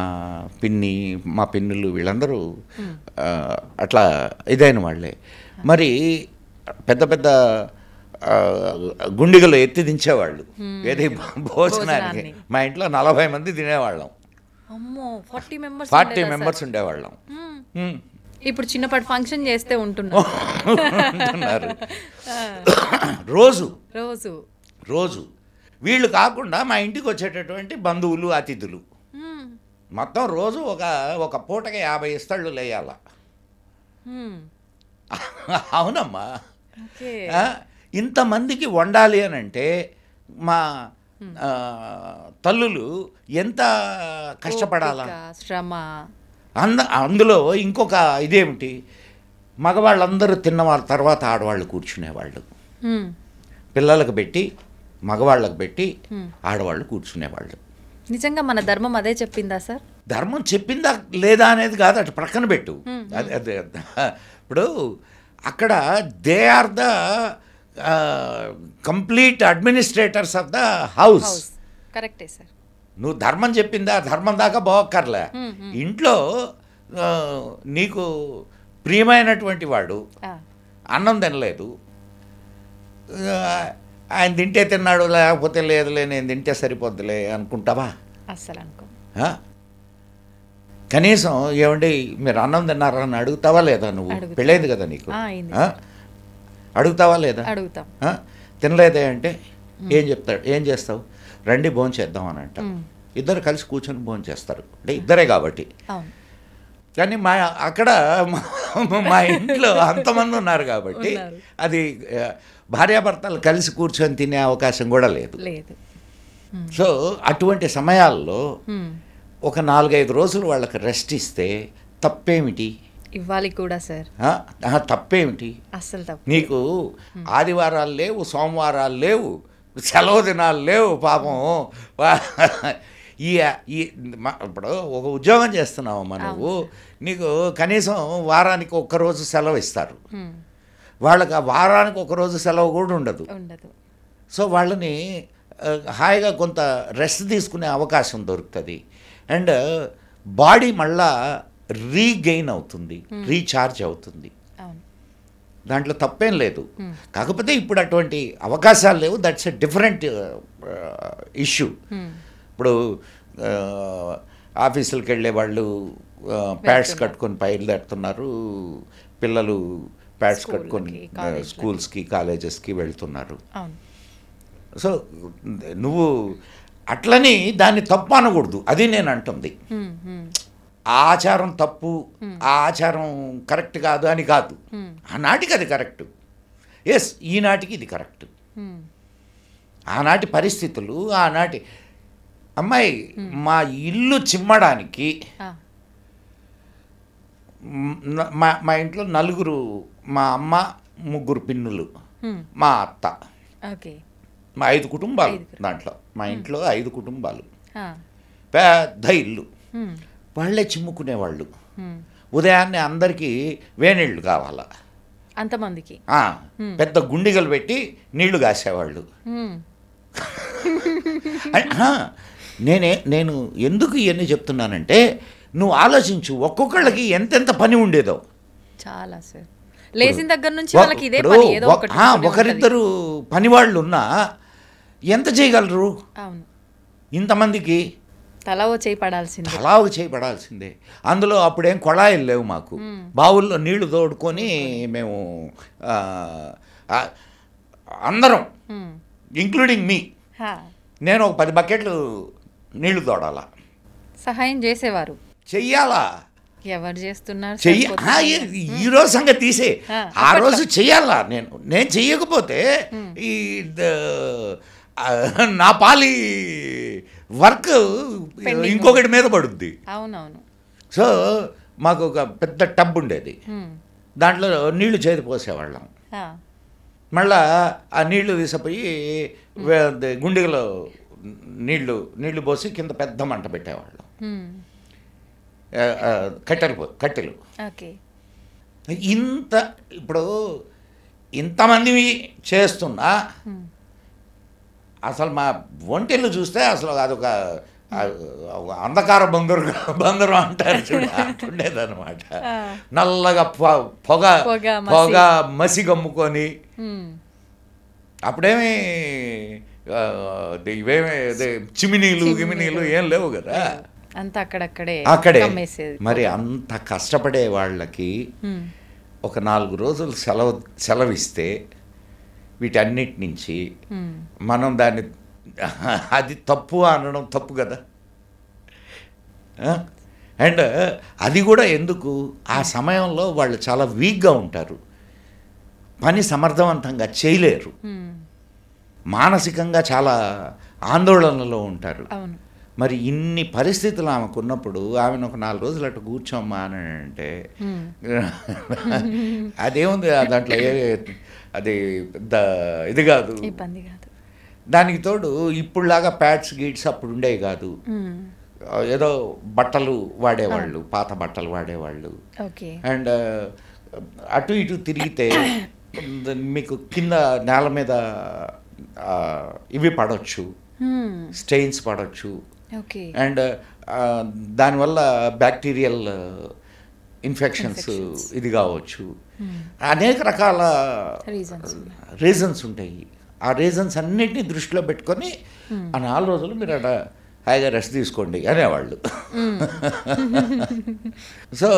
పిన్ని, మా పిన్నులు వీళ్ళందరూ అట్లా ఇదైన వాళ్ళే. మరి పెద్ద పెద్ద గుండిగలు ఎత్తి దించేవాళ్ళు ఏది భోజనానికి. మా ఇంట్లో 40 మంది తినేవాళ్ళం. 40 మెంబర్స్ ఉండేవాళ్ళం. ఇప్పుడు చిన్నపాటి ఫంక్షన్ చేస్తే ఉంటున్నారు. రోజు రోజు రోజు వీళ్ళు కాకుండా మా ఇంటికి వచ్చేటటువంటి బంధువులు అతిథులు మొత్తం రోజు ఒక పూటకి 50 ఇస్తళ్ళు లేయాల. అవునమ్మా. ఇంతమందికి వండాలి అని అంటే మా తల్లులు ఎంత కష్టపడాలా, శ్రమ. అందులో ఇంకొక ఇదేమిటి, మగవాళ్ళందరూ తిన్నవాళ్ళ తర్వాత ఆడవాళ్ళు కూర్చునేవాళ్ళు. పిల్లలకు పెట్టి మగవాళ్ళకు పెట్టి ఆడవాళ్ళు కూర్చునేవాళ్ళు. నిజంగా మన ధర్మం అదే చెప్పిందా సార్? ధర్మం చెప్పిందా లేదా అనేది కాదు, అటు ప్రక్కన పెట్టు. అదే ఇప్పుడు అక్కడ they are the complete administrators of the house. కరెక్టే సార్. నువ్వు ధర్మం చెప్పిందా, ధర్మం దాకా పోక్కర్లే. ఇంట్లో నీకు ప్రియమైనటువంటి వాడు అన్నం తినలేదు, ఆయన తింటే తిన్నాడు లేకపోతే లేదులే నేను తింటే సరిపోద్దులే అనుకుంటావా? అస్సలు అనుకో. కనీసం ఏమండి మీరు అన్నం తిన్నారా అని అడుగుతావా లేదా? నువ్వు పెళ్ళైంది కదా నీకు, అడుగుతావా లేదా? అడుగుతాం. తినలేదే అంటే ఏం చేస్తావు? రండి భోజనం చేద్దాం అని అంట. ఇద్దరు కలిసి కూర్చొని భోజనం చేస్తారు, అంటే ఇద్దరే కాబట్టి. కానీ అక్కడ మా ఇంట్లో అంతమంది ఉన్నారు కాబట్టి అది భార్యాభర్తలు కలిసి కూర్చొని తినే అవకాశం కూడా లేదు. సో అటువంటి సమయాల్లో ఒక 4-5 రోజులు వాళ్ళకి రెస్ట్ ఇస్తే తప్పేమిటి? ఇవ్వాలి కూడా సార్. తప్పేమిటి? అసలు తప్పు. నీకు ఆదివారాలు లేవు, సోమవారాలు లేవు, సెలవు దినాలు లేవు. పాపం ఇప్పుడు ఒక ఉద్యోగం చేస్తున్నావమ్మా నువ్వు, నీకు కనీసం వారానికి 1 రోజు సెలవు ఇస్తారు. వాళ్ళకి ఆ వారానికి 1 రోజు సెలవు కూడా ఉండదు. సో వాళ్ళని హాయిగా కొంత రెస్ట్ తీసుకునే అవకాశం దొరుకుతుంది. అండ్ బాడీ మళ్ళా రీగెయిన్ అవుతుంది, రీఛార్జ్ అవుతుంది. దాంట్లో తప్పేం లేదు. కాకపోతే ఇప్పుడు అటువంటి అవకాశాలు లేవు. That's a different issue. ఇప్పుడు ఆఫీసులకు వెళ్ళే వాళ్ళు ప్యాడ్స్ కట్టుకొని బయలుదేరుతున్నారు, పిల్లలు ప్యాడ్స్ కట్టుకొని స్కూల్స్కి కాలేజెస్కి వెళ్తున్నారు. సో నువ్వు అట్లని దాన్ని తప్పు అనకూడదు, అది నేను అంటుంది. ఆ ఆచారం తప్పు, ఆ ఆచారం కరెక్ట్ కాదు అని కాదు. ఆనాటికి అది కరెక్ట్, ఎస్, ఈనాటికి ఇది కరెక్ట్. ఆనాటి పరిస్థితులు, ఆనాటి అమ్మాయి మా ఇల్లు చిమ్మడానికి మా ఇంట్లో 4, మా అమ్మ 3 పిన్నులు, మా అత్త, మా 5 కుటుంబాలు. దాంట్లో మా ఇంట్లో 5 కుటుంబాలు, పెద్ద ఇల్లు. వాళ్ళే చిమ్ముకునేవాళ్ళు. ఉదయాన్నే అందరికీ వేనీళ్ళు కావాలా అంతమందికి, పెద్ద గుండిగలు పెట్టి నీళ్లు కాసేవాళ్ళు. నేను ఎందుకు ఇవన్నీ చెప్తున్నానంటే నువ్వు ఆలోచించు, ఒక్కొక్కళ్ళకి ఎంతెంత పని ఉండేదో. చాలా సార్. లేచిన దగ్గర నుంచి వాళ్ళకి ఇదే పని, ఏదో ఒకటి. ఒకరిద్దరు పనివాళ్ళు ఉన్నా ఎంత చేయగలరు? అవును, ఇంతమందికి తలా ఓ చేయి పడాల్సిందే. అందులో అప్పుడేం కొళాయిలు లేవు మాకు. బావుల్లో నీళ్లు తోడుకొని మేము అందరం, ఇంక్లూడింగ్ మీ, నేను ఒక 10 బకెట్లు నీళ్లు తోడాలా. సహాయం చేసేవారు, చెయ్యాలా? ఎవరు చేస్తున్నారు? ఈరోజు సంగతి తీసే, ఆ రోజు చెయ్యాలా. నేను చెయ్యకపోతే ఈ నా పాలి వర్క్ ఇంకొకటి మీద పడుద్ది. అవునవును. సో మాకు ఒక పెద్ద టబ్ ఉండేది, దాంట్లో నీళ్లు చేతి పోసేవాళ్ళం. మళ్ళా ఆ నీళ్లు తీసిపోయి గుండెలో నీళ్లు పోసి కింద పెద్ద మంట పెట్టేవాళ్ళం. కట్టెలు. ఇప్పుడు ఇంతమంది చేస్తున్నా అసలు మా ఒంటెళ్ళు చూస్తే అసలు అదొక అంధకార బందరు అంటారు చూడ, అంటుండేదన్నమాట. నల్లగా పొగ మసి గమ్ముకొని అప్పుడేమి ఇవేమి చిమినీలు గిమినీలు ఏం లేవు కదా, అంతా అక్కడే మరి అంత కష్టపడే వాళ్ళకి ఒక 4 రోజులు సెలవిస్తే వీటన్నిటి నుంచి మనం దాన్ని అది తప్పు అనడం తప్పు కదా. అండ్ అది కూడా ఎందుకు, ఆ సమయంలో వాళ్ళు చాలా వీక్గా ఉంటారు, పని సమర్థవంతంగా చేయలేరు, మానసికంగా చాలా ఆందోళనలో ఉంటారు. మరి ఇన్ని పరిస్థితులు ఆమెకు ఉన్నప్పుడు ఆమెను ఒక 4 రోజులు అటు కూర్చోమ్మా అని అంటే అదేముంది దాంట్లో అది ఇది కాదు. దానికి తోడు ఇప్పుడులాగా ప్యాడ్స్ గీడ్స్ అప్పుడు ఉండేవి కాదు, ఏదో బట్టలు వాడేవాళ్ళు, పాత బట్టలు వాడేవాళ్ళు. అండ్ అటు ఇటు తిరిగితే మీకు కింద నేల మీద ఇవి పడవచ్చు, స్టెయిన్స్ పడవచ్చు. అండ్ దానివల్ల బ్యాక్టీరియల్ ఇన్ఫెక్షన్స్ ఇది కావచ్చు. అనేక రకాల రీజన్స్ ఉంటాయి. ఆ రీజన్స్ అన్నిటినీ దృష్టిలో పెట్టుకొని ఆ 4 రోజులు మీరు అక్కడ హాయిగా రెస్ట్ తీసుకోండి అనేవాళ్ళు. సో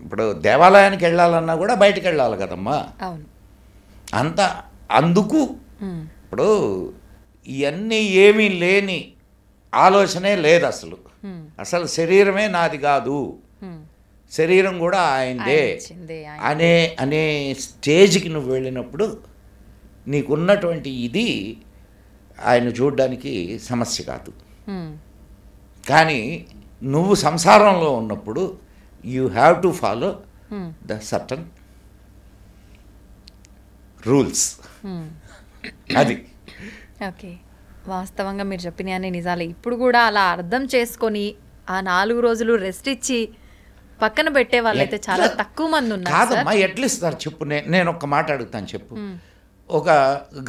ఇప్పుడు దేవాలయానికి వెళ్ళాలన్నా కూడా బయటికి వెళ్ళాలి కదమ్మా, అందుకు ఇప్పుడు ఇవన్నీ ఏమీ లేని ఆలోచనే లేదు అసలు. శరీరమే నాది కాదు, శరీరం కూడా ఆయనదే అనే స్టేజ్కి నువ్వు వెళ్ళినప్పుడు నీకున్నటువంటి ఇది ఆయన చూడడానికి సమస్య కాదు. కానీ నువ్వు సంసారంలో ఉన్నప్పుడు you have to follow the certain rules. అది ఓకే, వాస్తవంగా మీరు చెప్పిన అన్ని నిజాలే. ఇప్పుడు కూడా అలా అర్థం చేసుకొని ఆ 4 రోజులు రెస్ట్ ఇచ్చి పక్కన పెట్టే వాళ్ళైతే చాలా తక్కువ మంది ఉన్నారు. కాదమ్మా, ఎట్లా ఇస్తారు చెప్పు? నేను ఒక్క మాట అడుగుతాను చెప్పు. ఒక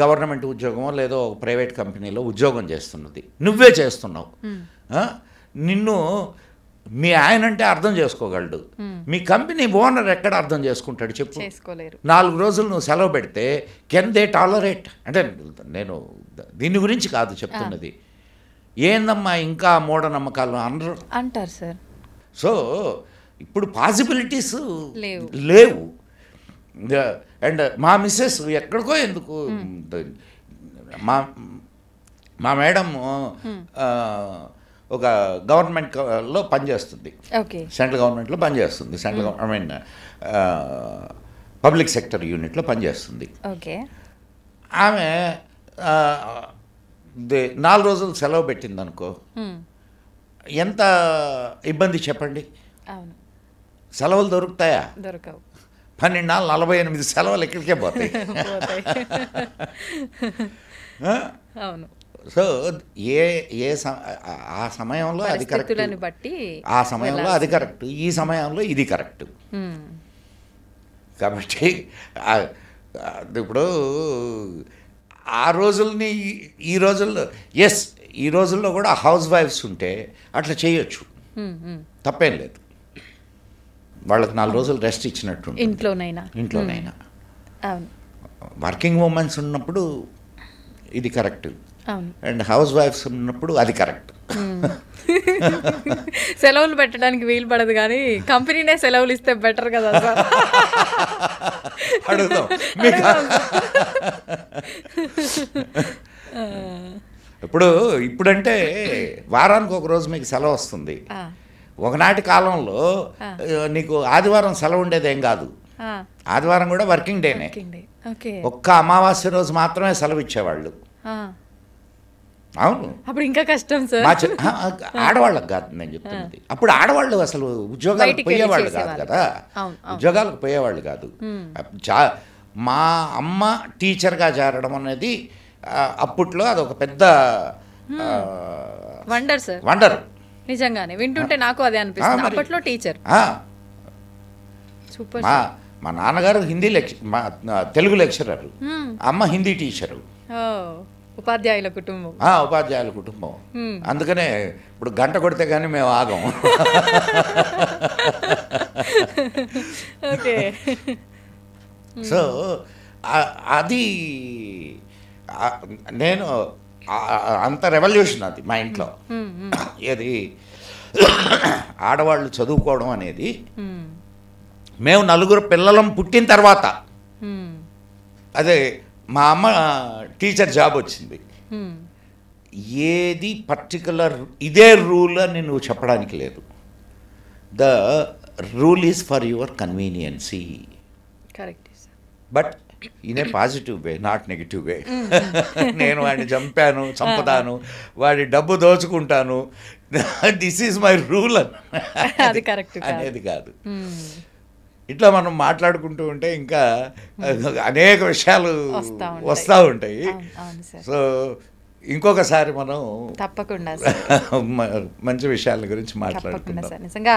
గవర్నమెంట్ ఉద్యోగమో లేదో ఒక ప్రైవేట్ కంపెనీలో ఉద్యోగం చేస్తున్నది, నువ్వే చేస్తున్నావు. నిన్ను మీ ఆయన అంటే అర్థం చేసుకోగలడు, మీ కంపెనీ ఓనర్ ఎక్కడ అర్థం చేసుకుంటాడు చెప్పు? 4 రోజులు నువ్వు సెలవు పెడితే కెన్ దే టాలరేట్? అంటే నేను దీని గురించి కాదు చెప్తున్నది, ఏందమ్మా ఇంకా మూఢనమ్మకాలు అంటారు సార్. సో ఇప్పుడు పాసిబిలిటీస్ లేవు. అండ్ మా మిస్సెస్ ఎక్కడికో ఎందుకు, మా మేడం ఒక గవర్నమెంట్లో పనిచేస్తుంది, సెంట్రల్ గవర్నమెంట్లో పనిచేస్తుంది, పబ్లిక్ సెక్టర్ యూనిట్లో పనిచేస్తుంది. ఆమె 4 రోజులు సెలవు పెట్టింది అనుకో, ఎంత ఇబ్బంది చెప్పండి? సెలవులు దొరుకుతాయా? దొరకవు. 12-48 సెలవులు ఎక్కడికే పోతాయి. అవును. సో ఆ సమయంలో అది కరెక్ట్, ఆ సమయంలో అది కరెక్ట్, ఈ సమయంలో ఇది కరెక్ట్. కాబట్టి ఇప్పుడు ఆ రోజుల్ని ఈ రోజుల్లో ఈ రోజుల్లో కూడా హౌస్ వైఫ్స్ ఉంటే అట్లా చేయొచ్చు, తప్పేం లేదు. వాళ్ళకి 4 రోజులు రెస్ట్ ఇచ్చినట్టు ఇంట్లోనైనా. వర్కింగ్ ఉమెన్స్ ఉన్నప్పుడు ఇది కరెక్ట్, అండ్ హౌస్ వైఫ్స్ ఉన్నప్పుడు అది కరెక్ట్. సెలవులు పెట్టడానికి వీలు పడదు, కానీ కంపెనీనే సెలవులు ఇస్తే బెటర్ కదా సార్. అడుగుదాం. ఇప్పుడంటే వారానికి ఒక రోజు మీకు సెలవు వస్తుంది. ఒకనాటి కాలంలో నీకు ఆదివారం సెలవు ఉండేదేం కాదు, ఆదివారం కూడా వర్కింగ్ డేనే. ఒక్క అమావాస్య రోజు మాత్రమే సెలవు ఇచ్చేవాళ్ళు. అవును, అప్పుడు ఇంకా కష్టం సార్. ఆడవాళ్ళకి కాదు నేను చెప్తున్నది. అప్పుడు ఆడవాళ్ళు అసలు ఉద్యోగాలకు పోయేవాళ్ళు కాదు కదా, ఉద్యోగాలకు పోయేవాళ్ళు కాదు. మా అమ్మ టీచర్గా చేరడం అనేది అప్పట్లో అదొక పెద్ద వండర్ సార్, వండర్. నిజంగానే వింటుంటే నాకు అదే అనిపిస్తుంది. అప్పట్లో టీచర్. మా నాన్నగారు తెలుగు లెక్చరర్, అమ్మ హిందీ టీచరు. ఉపాధ్యాయుల కుటుంబం. ఉపాధ్యాయుల కుటుంబం. అందుకనే ఇప్పుడు గంట కొడితే కానీ మేము ఆగం. ఓకే. సో అది నేను అంత రెవల్యూషన్ అది మా ఇంట్లో. ఏది ఆడవాళ్ళు చదువుకోవడం అనేది మేము 4 పిల్లలం పుట్టిన తర్వాత. అదే మా అమ్మ టీచర్ జాబ్ వచ్చింది. ఏది పర్టికులర్ ఇదే రూల్ అని నువ్వు చెప్పడానికి లేదు. The rule is for your convenience, correct, but in a positive way, not negative way. నేను వాడిని చంపుతాను, వాడి డబ్బు దోచుకుంటాను, దిస్ ఈజ్ మై రూల్ అనేది కాదు. ఇట్లా మనం మాట్లాడుకుంటూ ఉంటే ఇంకా అనేక విషయాలు వస్తూ ఉంటాయి. సో ఇంకొకసారి మనం తప్పకుండా మంచి విషయాల గురించి మాట్లాడుకుందాం. సార్, నిజంగా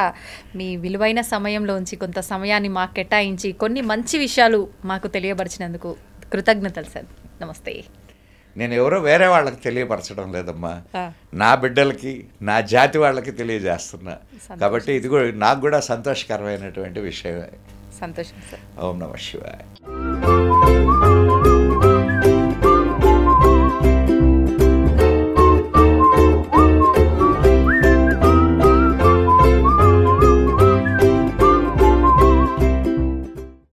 మీ విలువైన సమయంలోంచి కొంత సమయాన్ని మాకు కేటాయించి కొన్ని మంచి విషయాలు మాకు తెలియపరిచినందుకు కృతజ్ఞతలు సార్. నమస్తే. నేను ఎవరో వేరే వాళ్ళకి తెలియపరచడం లేదమ్మా, నా బిడ్డలకి, నా జాతి వాళ్ళకి తెలియజేస్తున్నా. కాబట్టి ఇది కూడా నాకు కూడా సంతోషకరమైనటువంటి విషయమే. సంతోషం సార్. ఓం నమః శివాయ.